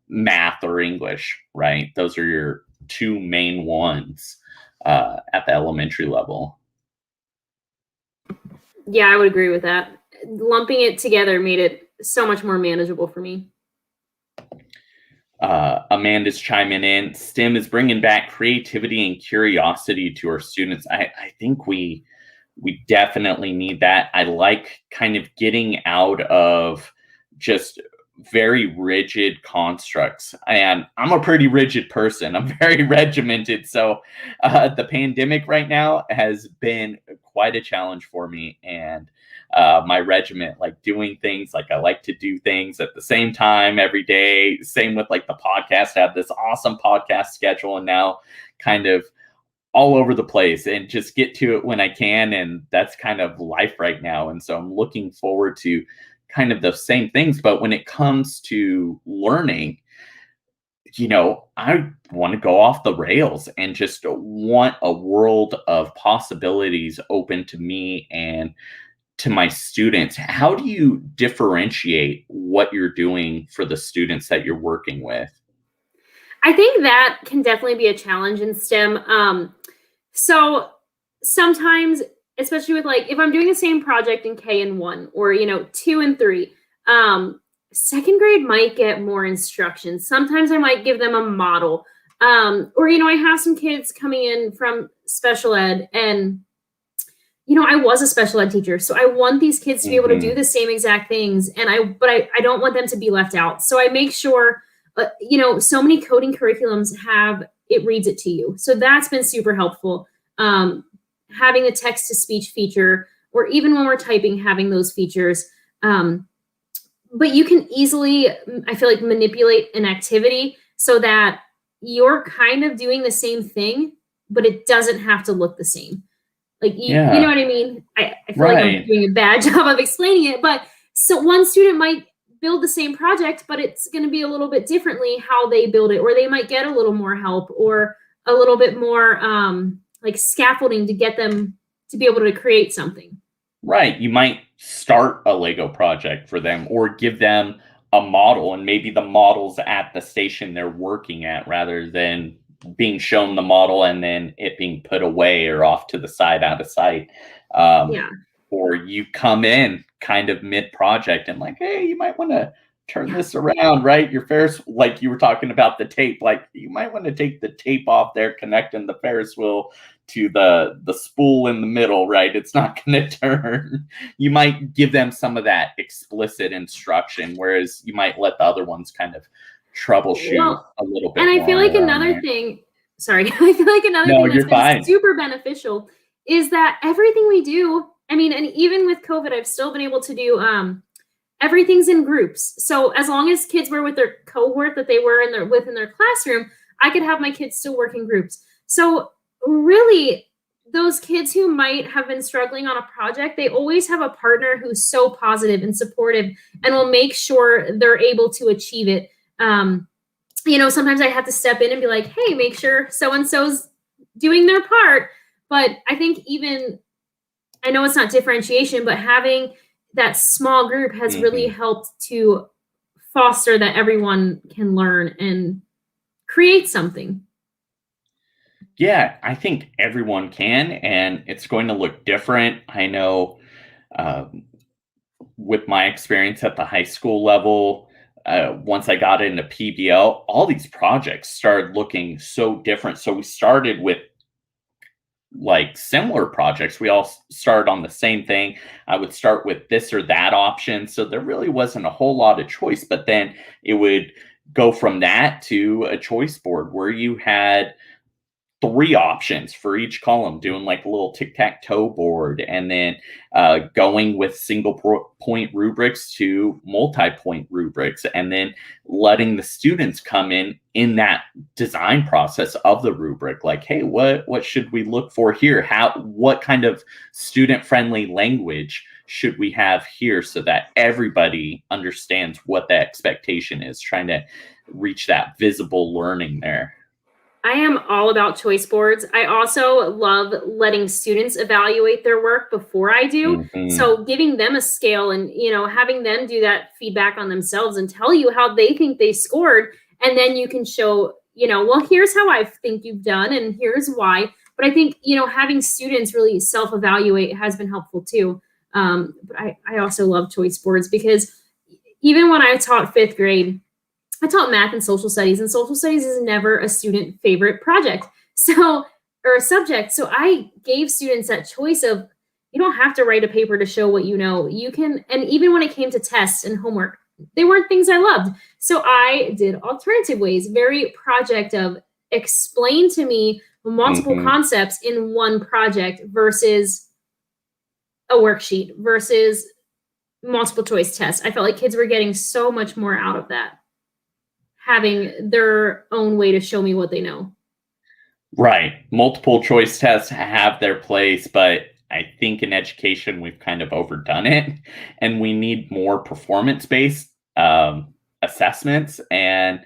math or English, right? Those are your two main ones at the elementary level. Yeah, I would agree with that. Lumping it together made it so much more manageable for me. Amanda's chiming in. STEM is bringing back creativity and curiosity to our students. I think we definitely need that. I like kind of getting out of just very rigid constructs. And I'm a pretty rigid person. I'm very regimented. So the pandemic right now has been quite a challenge for me. And my regiment, like doing things, like I like to do things at the same time every day. Same with like the podcast. I have this awesome podcast schedule and now kind of all over the place and just get to it when I can. And that's kind of life right now. And so I'm looking forward to kind of the same things. But when it comes to learning, I want to go off the rails and just want a world of possibilities open to me and to my students. How do you differentiate what you're doing for the students that you're working with? I think that can definitely be a challenge in STEM. So sometimes, especially with like, if I'm doing the same project in K and 1 or, 2 and 3, second grade might get more instructions. Sometimes I might give them a model. Or, I have some kids coming in from special ed and, I was a special ed teacher. So I want these kids to be able to do the same exact things. But I don't want them to be left out. So I make sure, so many coding curriculums it reads it to you. So that's been super helpful. Having the text to speech feature, or even when we're typing, having those features. But you can easily, I feel like, manipulate an activity so that you're kind of doing the same thing, but it doesn't have to look the same. Like, you know what I mean? I feel like I'm doing a bad job of explaining it, but so one student might build the same project, but it's going to be a little bit differently how they build it, or they might get a little more help or a little bit more like scaffolding to get them to be able to create something. Right. You might start a Lego project for them or give them a model, and maybe the model's at the station they're working at rather than being shown the model and then it being put away or off to the side out of sight. Um, Yeah. or you come in kind of mid project and like, hey, you might want to turn this around, right? Your Ferris, like you were talking about the tape, like you might want to take the tape off there, connecting the Ferris wheel to the spool in the middle, right? It's not going to turn. You might give them some of that explicit instruction, whereas you might let the other ones kind of troubleshoot Well, a little and bit I feel more like around another there. thing, sorry, I feel like another No, thing that's you're been fine. super beneficial is that everything we do, I mean, and even with COVID, I've still been able to do everything's in groups. So as long as kids were with their cohort that they were within their classroom, I could have my kids still work in groups. So really, those kids who might have been struggling on a project, they always have a partner who's so positive and supportive and will make sure they're able to achieve it. Sometimes I have to step in and be like, hey, make sure so-and-so's doing their part. But I think I know it's not differentiation, but having that small group has really helped to foster that everyone can learn and create something. Yeah, I think everyone can, and it's going to look different. I know um, with my experience at the high school level, once I got into PBL, all these projects started looking so different. So we started with like similar projects. We all started on the same thing. I would start with this or that option. So there really wasn't a whole lot of choice, but then it would go from that to a choice board where you had three options for each column, doing like a little tic-tac-toe board, and then going with point rubrics to multi-point rubrics, and then letting the students come in that design process of the rubric, like, hey, what should we look for here? What kind of student-friendly language should we have here so that everybody understands what the expectation is, trying to reach that visible learning there. I am all about choice boards. I also love letting students evaluate their work before I do. Mhm. So giving them a scale and, having them do that feedback on themselves and tell you how they think they scored. And then you can show, well, here's how I think you've done and here's why. But I think, having students really self-evaluate has been helpful too. But I also love choice boards because even when I taught fifth grade, I taught math and social studies is never a student favorite project. Or a subject. So I gave students that choice of, you don't have to write a paper to show what you know. You can, and even when it came to tests and homework, they weren't things I loved. So I did alternative ways, very project of explain to me multiple Mhm. concepts in one project versus a worksheet versus multiple choice tests. I felt like kids were getting so much more out of that, having their own way to show me what they know. Right. Multiple choice tests have their place, but I think in education we've kind of overdone it, and we need more performance based assessments and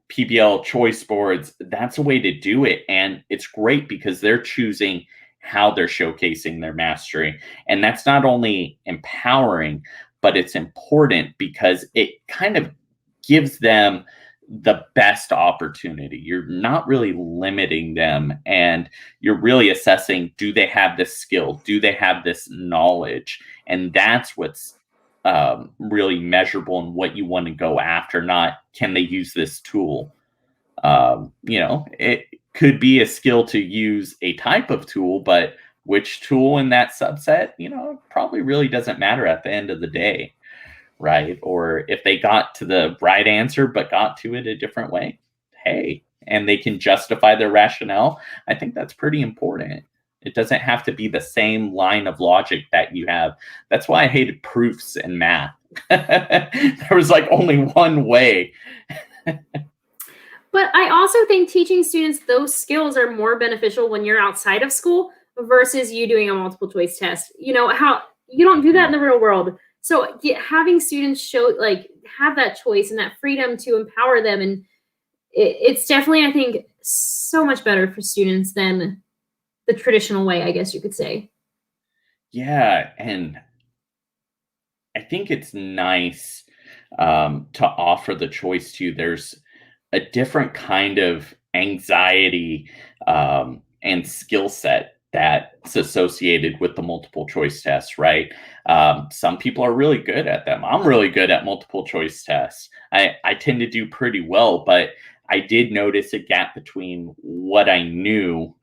PBL choice boards. That's a way to do it. And it's great because they're choosing how they're showcasing their mastery. And that's not only empowering, but it's important because it kind of gives them the best opportunity. You're not really limiting them, and you're really assessing, do they have this skill? Do they have this knowledge? And that's what's really measurable and what you want to go after, not can they use this tool. It could be a skill to use a type of tool, but which tool in that subset, probably really doesn't matter at the end of the day, right? Or if they got to the right answer but got to it a different way, hey, and they can justify their rationale, I think that's pretty important. It doesn't have to be the same line of logic that you have. That's why I hated proofs in math. There was like only one way. But I also think teaching students those skills are more beneficial when you're outside of school versus you doing a multiple choice test. How you don't do that in the real world. So having students have that choice and that freedom to empower them, and it's definitely, I think, so much better for students than the traditional way, I guess you could say. Yeah, and I think it's nice to offer the choice to. There's a different kind of anxiety and skill set that's associated with the multiple choice tests, right? Some people are really good at them. I'm really good at multiple choice tests. I tend to do pretty well, but I did notice a gap between what I knew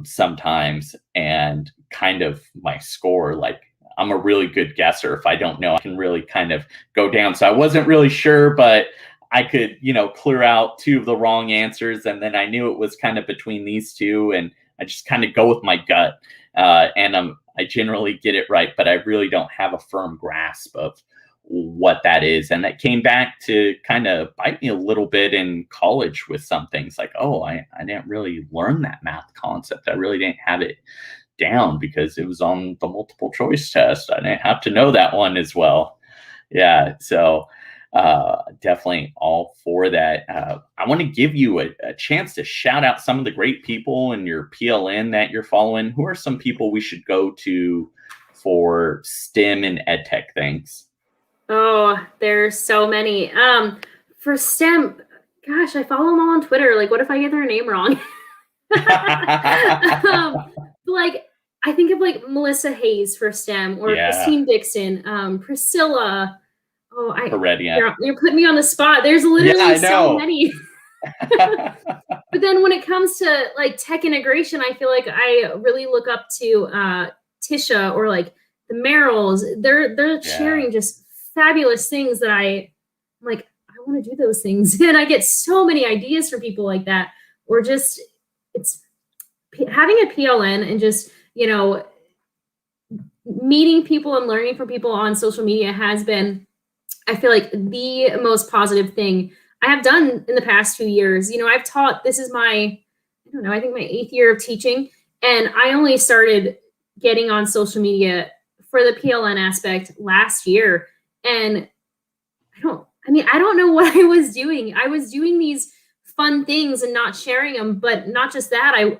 sometimes and kind of my score. Like, I'm a really good guesser. If I don't know, I can really kind of go down. So I wasn't really sure, but I could, clear out two of the wrong answers. And then I knew it was kind of between these two. And I just kind of go with my gut. And I generally get it right, but I really don't have a firm grasp of what that is. And that came back to kind of bite me a little bit in college with some things like, oh, I didn't really learn that math concept. I really didn't have it down because it was on the multiple choice test. I didn't have to know that one as well. Yeah. So definitely all for that. I want to give you a chance to shout out some of the great people in your PLN that you're following. Who are some people we should go to for STEM and EdTech things? Oh, there's so many. For STEM, gosh, I follow them all on Twitter. Like, what if I get their name wrong? Like, I think of like Melissa Hayes for STEM, or Christine Dixon, Priscilla. Oh, you're putting me on the spot. There's literally so many. But then when it comes to like tech integration, I feel like I really look up to Tisha or like the Merrills. They're sharing just fabulous things that I'm like, I want to do those things. And I get so many ideas from people like that. Or just, it's having a PLN and just, meeting people and learning from people on social media has been, I feel like, the most positive thing I have done in the past 2 years. I've taught, this is my 8th year of teaching. And I only started getting on social media for the PLN aspect last year. And I don't know what I was doing. I was doing these fun things and not sharing them, but not just that. I've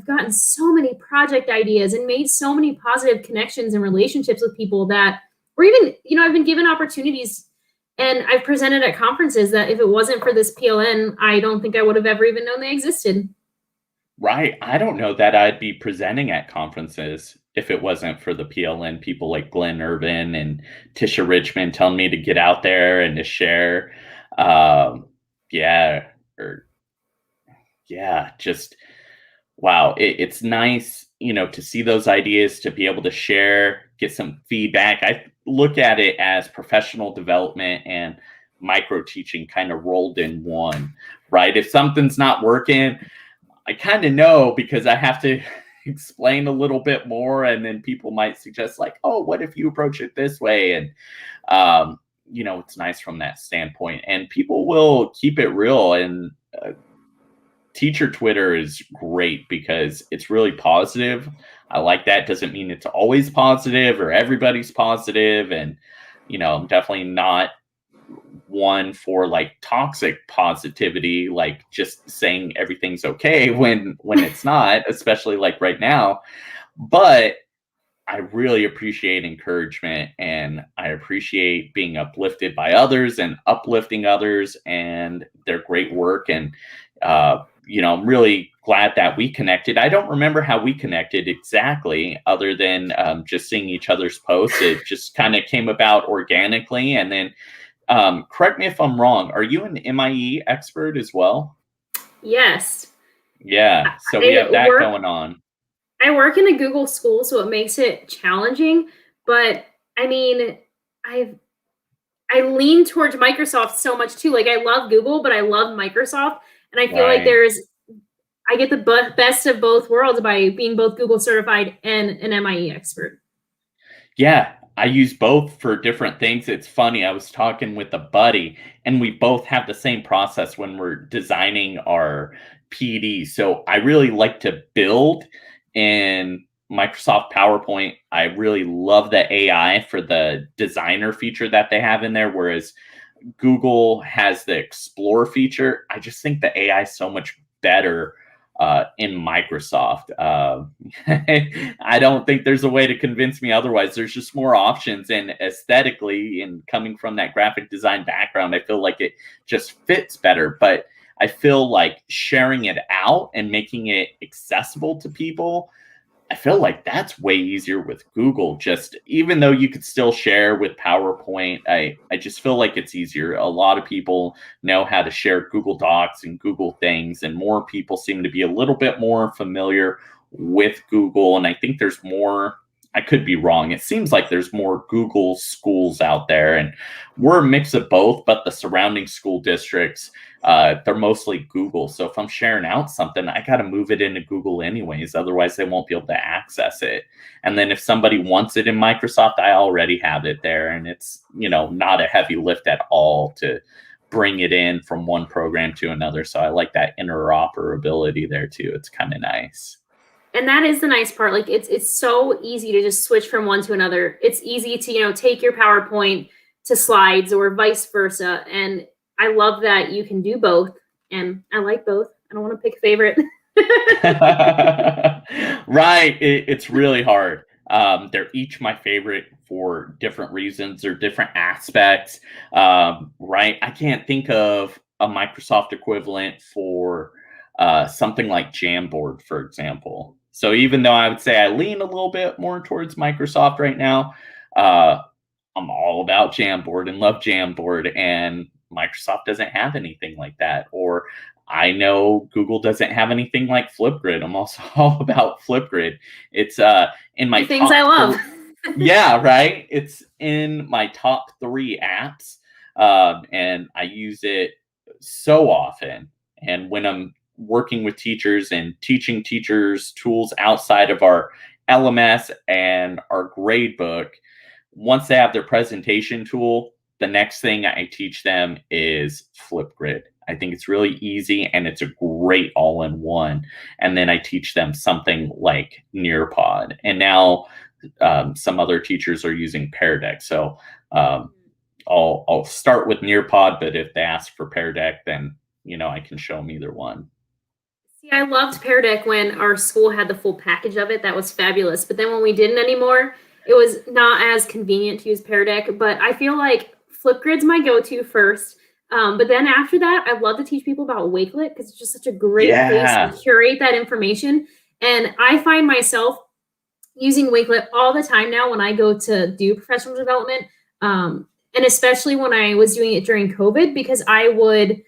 gotten so many project ideas and made so many positive connections and relationships with people that, or even, I've been given opportunities and I've presented at conferences that if it wasn't for this PLN, I don't think I would have ever even known they existed. Right. I don't know that I'd be presenting at conferences if it wasn't for the PLN people like Glenn Irvin and Tisha Richmond telling me to get out there and to share. Just wow. It's nice, to see those ideas, to be able to share, get some feedback. I look at it as professional development and micro teaching kind of rolled in one, right? If something's not working, I kind of know because I have to explain a little bit more, and then people might suggest like, oh, what if you approach it this way? And it's nice from that standpoint, and people will keep it real. And teacher Twitter is great because it's really positive. I like that. Doesn't mean it's always positive or everybody's positive, and I'm definitely not one for like toxic positivity, like just saying everything's okay when it's not, especially like right now. But I really appreciate encouragement, and I appreciate being uplifted by others and uplifting others and their great work. And I'm really glad that we connected. I don't remember how we connected exactly, other than just seeing each other's posts. It just kind of came about organically. And then correct me if I'm wrong, are you an MIE expert as well? Yes. Yeah. So we have that going on. I work in a Google school, so it makes it challenging. But I lean towards Microsoft so much too. Like, I love Google, but I love Microsoft. And I feel like I get the best of both worlds by being both Google certified and an MIE expert. Yeah, I use both for different things. It's funny. I was talking with a buddy, and we both have the same process when we're designing our PD. So I really like to build in Microsoft PowerPoint. I really love the AI for the designer feature that they have in there, whereas Google has the Explore feature. I just think the AI is so much better in Microsoft. I don't think there's a way to convince me otherwise. There's just more options, and aesthetically, and coming from that graphic design background, I feel like it just fits better. But I feel like sharing it out and making it accessible to people, I feel like that's way easier with Google. Just even though you could still share with PowerPoint, I just feel like it's easier. A lot of people know how to share Google Docs and Google things, and more people seem to be a little bit more familiar with Google. And I think there's more, I could be wrong. It seems like there's more Google schools out there, and we're a mix of both, but the surrounding school districts, they're mostly Google. So if I'm sharing out something, I got to move it into Google anyways. Otherwise, they won't be able to access it. And then if somebody wants it in Microsoft, I already have it there. And it's, not a heavy lift at all to bring it in from one program to another. So I like that interoperability there too. It's kind of nice. And that is the nice part. Like it's so easy to just switch from one to another. It's easy to, take your PowerPoint to slides or vice versa. And I love that you can do both. And I like both. I don't want to pick a favorite. Right. It's really hard. They're each my favorite for different reasons or different aspects. Right. I can't think of a Microsoft equivalent for something like Jamboard, for example. So even though I would say I lean a little bit more towards Microsoft right now, I'm all about Jamboard and love Jamboard, and Microsoft doesn't have anything like that. Or I know Google doesn't have anything like Flipgrid. I'm also all about Flipgrid. It's in my things I love. Yeah, right. It's in my top 3 apps, and I use it so often. And when I'm working with teachers and teaching teachers tools outside of our LMS and our grade book, once they have their presentation tool, the next thing I teach them is Flipgrid. I think it's really easy and it's a great all-in-one. And then I teach them something like Nearpod. And now some other teachers are using Pear Deck. So I'll start with Nearpod, but if they ask for Pear Deck, then I can show them either one. See, I loved Pear Deck when our school had the full package of it. That was fabulous. But then when we didn't anymore, it was not as convenient to use Pear Deck. But I feel like Flipgrid's my go-to first. But then after that, I'd love to teach people about Wakelet because it's just such a great place to curate that information. And I find myself using Wakelet all the time now when I go to do professional development. And especially when I was doing it during COVID, because I would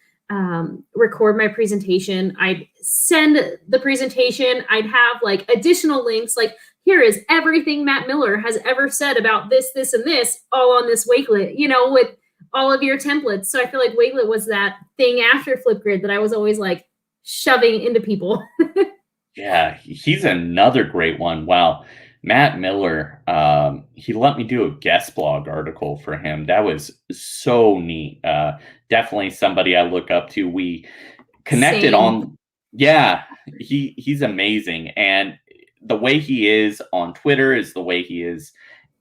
record my presentation. I'd send the presentation. I'd have like additional links, like here is everything Matt Miller has ever said about this, this, and this, all on this Wakelet, with all of your templates. So I feel like Wakelet was that thing after Flipgrid that I was always like shoving into people. Yeah, he's another great one. Wow. Matt Miller, he let me do a guest blog article for him. That was so neat. Definitely somebody I look up to. We connected on, he's amazing. And the way he is on Twitter is the way he is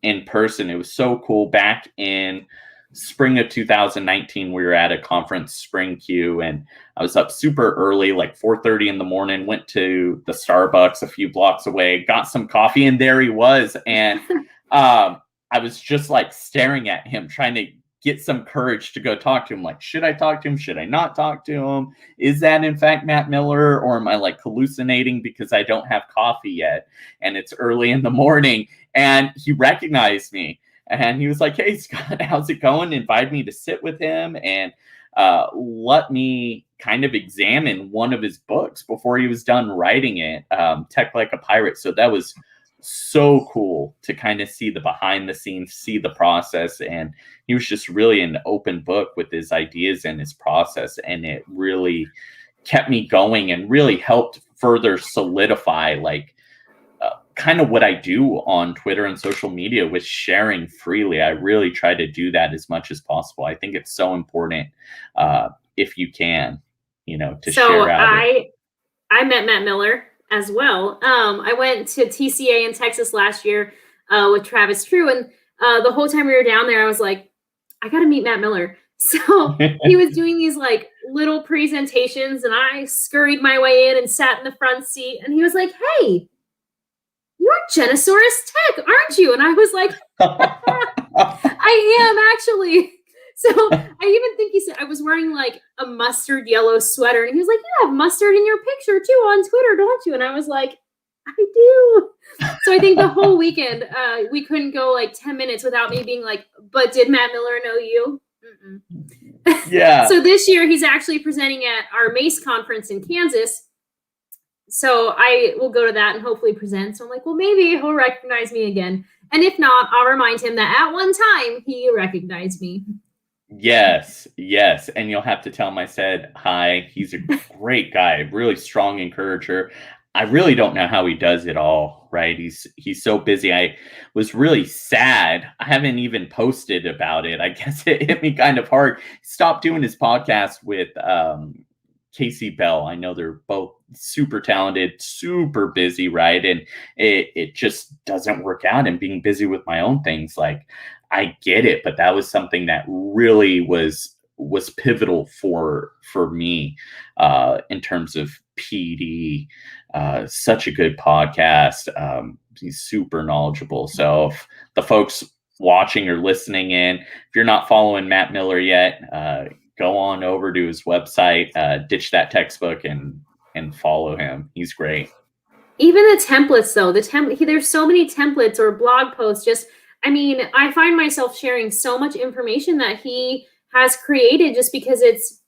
in person. It was so cool. Back in spring of 2019, we were at a conference, Spring Q, and I was up super early, like 4:30 in the morning, went to the Starbucks a few blocks away, got some coffee, and there he was. And I was just like staring at him, trying to get some courage to go talk to him. Like, should I talk to him? Should I not talk to him? Is that in fact Matt Miller? Or am I like hallucinating because I don't have coffee yet and it's early in the morning? And he recognized me. And he was like, hey, Scott, how's it going? Invited me to sit with him and let me kind of examine one of his books before he was done writing it, Tech Like a Pirate. So that was so cool to kind of see the behind the scenes, see the process. And he was just really an open book with his ideas and his process. And it really kept me going and really helped further solidify kind of what I do on Twitter and social media with sharing freely. I really try to do that as much as possible. I think it's so important if you can, to share out. I met Matt Miller as well. I went to TCA in Texas last year with Travis True. And the whole time we were down there, I was like, I got to meet Matt Miller. So he was doing these like little presentations, and I scurried my way in and sat in the front seat, and he was like, "Hey, you're Genosaurus Tech, aren't you?" And I was like, "I am actually." So I even think he said I was wearing like a mustard yellow sweater, and he was like, "You have mustard in your picture too on Twitter, don't you?" And I was like, "I do." So I think the whole weekend we couldn't go like 10 minutes without me being like, "But did Matt Miller know you?" Yeah. So this year he's actually presenting at our MACE conference in Kansas. So I will go to that and hopefully present. So I'm like, well, maybe he'll recognize me again. And if not, I'll remind him that at one time he recognized me. Yes, yes. And you'll have to tell him I said hi. He's a great guy, really strong encourager. I really don't know how he does it all, right? He's so busy. I was really sad. I haven't even posted about it. I guess it hit me kind of hard. He stopped doing his podcast with Casey Bell. I know they're both super talented, super busy, right? And it just doesn't work out. And being busy with my own things, like I get it, but that was something that really was pivotal for me in terms of PD. Such a good podcast. He's super knowledgeable. So if the folks watching or listening in, if you're not following Matt Miller yet, go on over to his website, ditch that textbook, and follow him. He's great. Even the templates, though, there's so many templates or blog posts. I find myself sharing so much information that he has created just because it's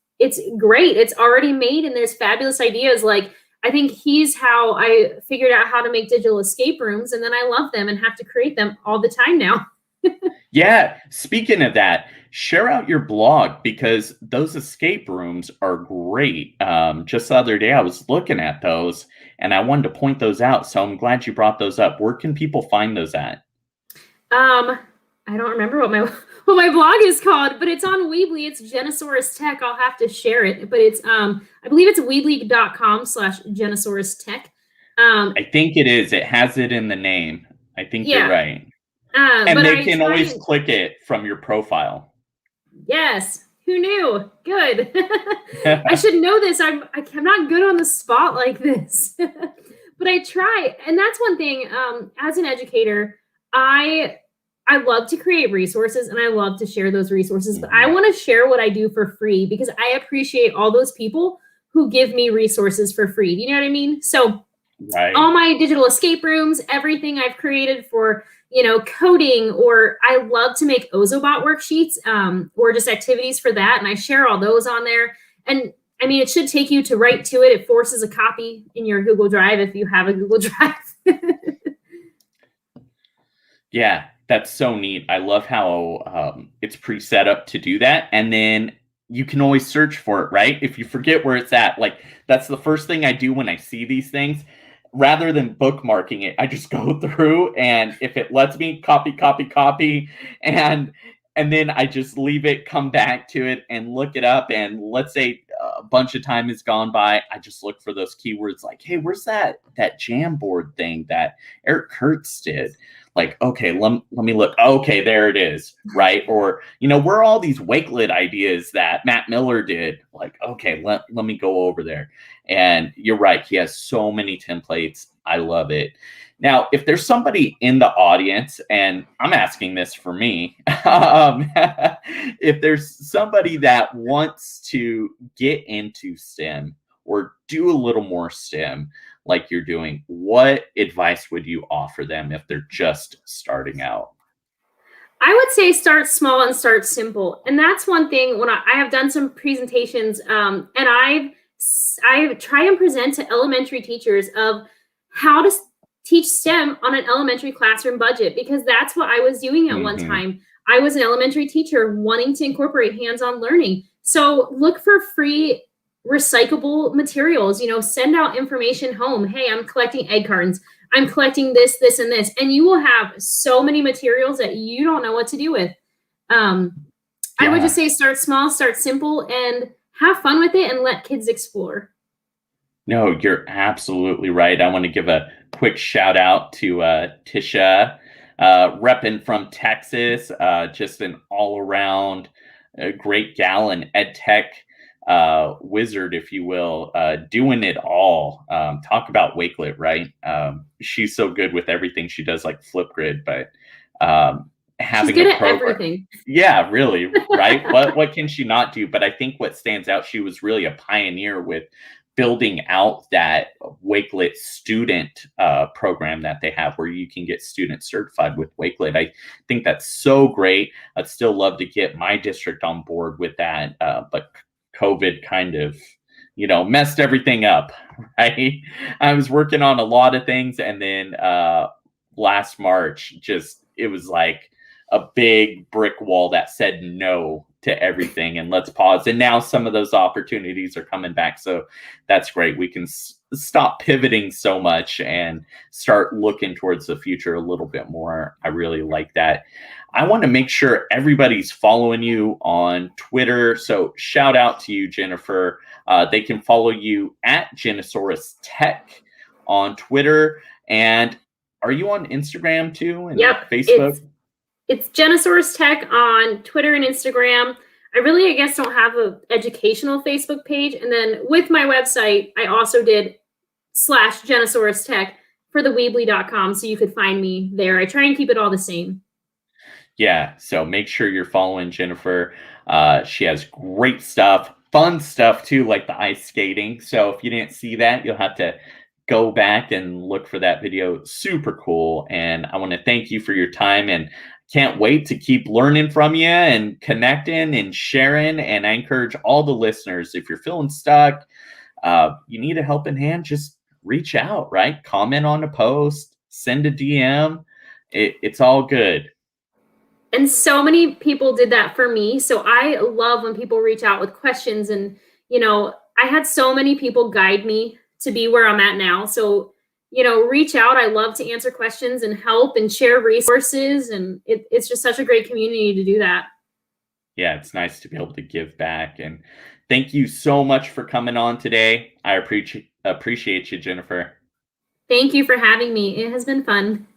great. It's already made, and there's fabulous ideas. Like, I think he's how I figured out how to make digital escape rooms, and then I love them and have to create them all the time now. Yeah. Speaking of that, share out your blog because those escape rooms are great. Just the other day, I was looking at those and I wanted to point those out. So I'm glad you brought those up. Where can people find those at? I don't remember what my blog is called, but it's on Weebly. It's Genosaurus Tech. I'll have to share it, but it's I believe it's weebly.com/Genosaurus Tech. I think it is. It has it in the name. I think you're right. And they can always click it from your profile. Yes. Who knew? Good. I should know this. I'm not good on the spot like this, but I try. And that's one thing. As an educator, I love to create resources and I love to share those resources, but I want to share what I do for free because I appreciate all those people who give me resources for free. Do you know what I mean? So all my digital escape rooms, everything I've created for, coding, or I love to make Ozobot worksheets or just activities for that. And I share all those on there. And it should take you to right to it. It forces a copy in your Google Drive if you have a Google Drive. Yeah, that's so neat. I love how it's pre-set up to do that. And then you can always search for it, right? If you forget where it's at, like that's the first thing I do when I see these things. Rather than bookmarking it, I just go through, and if it lets me copy, and then I just leave it, come back to it, and look it up. And let's say a bunch of time has gone by, I just look for those keywords like, hey, where's that Jamboard thing that Eric Kurtz did? Like, okay, let me look. Okay, there it is, right? Or, where are all these Wakelet ideas that Matt Miller did? Like, okay, let me go over there. And you're right, he has so many templates. I love it. Now, if there's somebody in the audience, and I'm asking this for me, if there's somebody that wants to get into STEM or do a little more STEM like you're doing, what advice would you offer them if they're just starting out? I would say start small and start simple. And that's one thing when I have done some presentations and I try and present to elementary teachers of how to teach STEM on an elementary classroom budget, because that's what I was doing at one time. I was an elementary teacher wanting to incorporate hands-on learning. So look for free recyclable materials, send out information home. Hey, I'm collecting egg cartons. I'm collecting this, and this. And you will have so many materials that you don't know what to do with. I would just say start small, start simple, and have fun with it and let kids explore. No, you're absolutely right. I want to give a quick shout out to Tisha, repping from Texas, just an all around a great gal, an Edtech wizard, if you will, doing it all. Talk about Wakelet, right? She's so good with everything she does, like Flipgrid, but She's having good a at program. everything. Yeah, really, right? What can she not do? But I think what stands out, she was really a pioneer with building out that Wakelet student program that they have, where you can get students certified with Wakelet. I think that's so great. I'd still love to get my district on board with that, but COVID kind of, messed everything up, right? I was working on a lot of things, and then last March, just it was like a big brick wall that said no to everything, and let's pause. And now some of those opportunities are coming back, so that's great. We can stop pivoting so much and start looking towards the future a little bit more. I really like that. I want to make sure everybody's following you on Twitter. So shout out to you, Jennifer. They can follow you at Genosaurus Tech on Twitter. And are you on Instagram too and Yep, Facebook? it's Genosaurus Tech on Twitter and Instagram. I really, I guess, don't have an educational Facebook page. And then with my website, I also did /Genosaurus Tech for the Weebly.com, so you could find me there. I try and keep it all the same. Yeah, so make sure you're following Jennifer. She has great stuff, fun stuff too, like the ice skating. So if you didn't see that, you'll have to go back and look for that video. Super cool. And I want to thank you for your time, and can't wait to keep learning from you and connecting and sharing. And I encourage all the listeners, if you're feeling stuck, you need a helping hand, just reach out, right? Comment on a post, send a DM. It's all good. And so many people did that for me. So I love when people reach out with questions. And, I had so many people guide me to be where I'm at now. So, reach out. I love to answer questions and help and share resources. And it's just such a great community to do that. Yeah, it's nice to be able to give back. And thank you so much for coming on today. I appreciate you, Jennifer. Thank you for having me. It has been fun.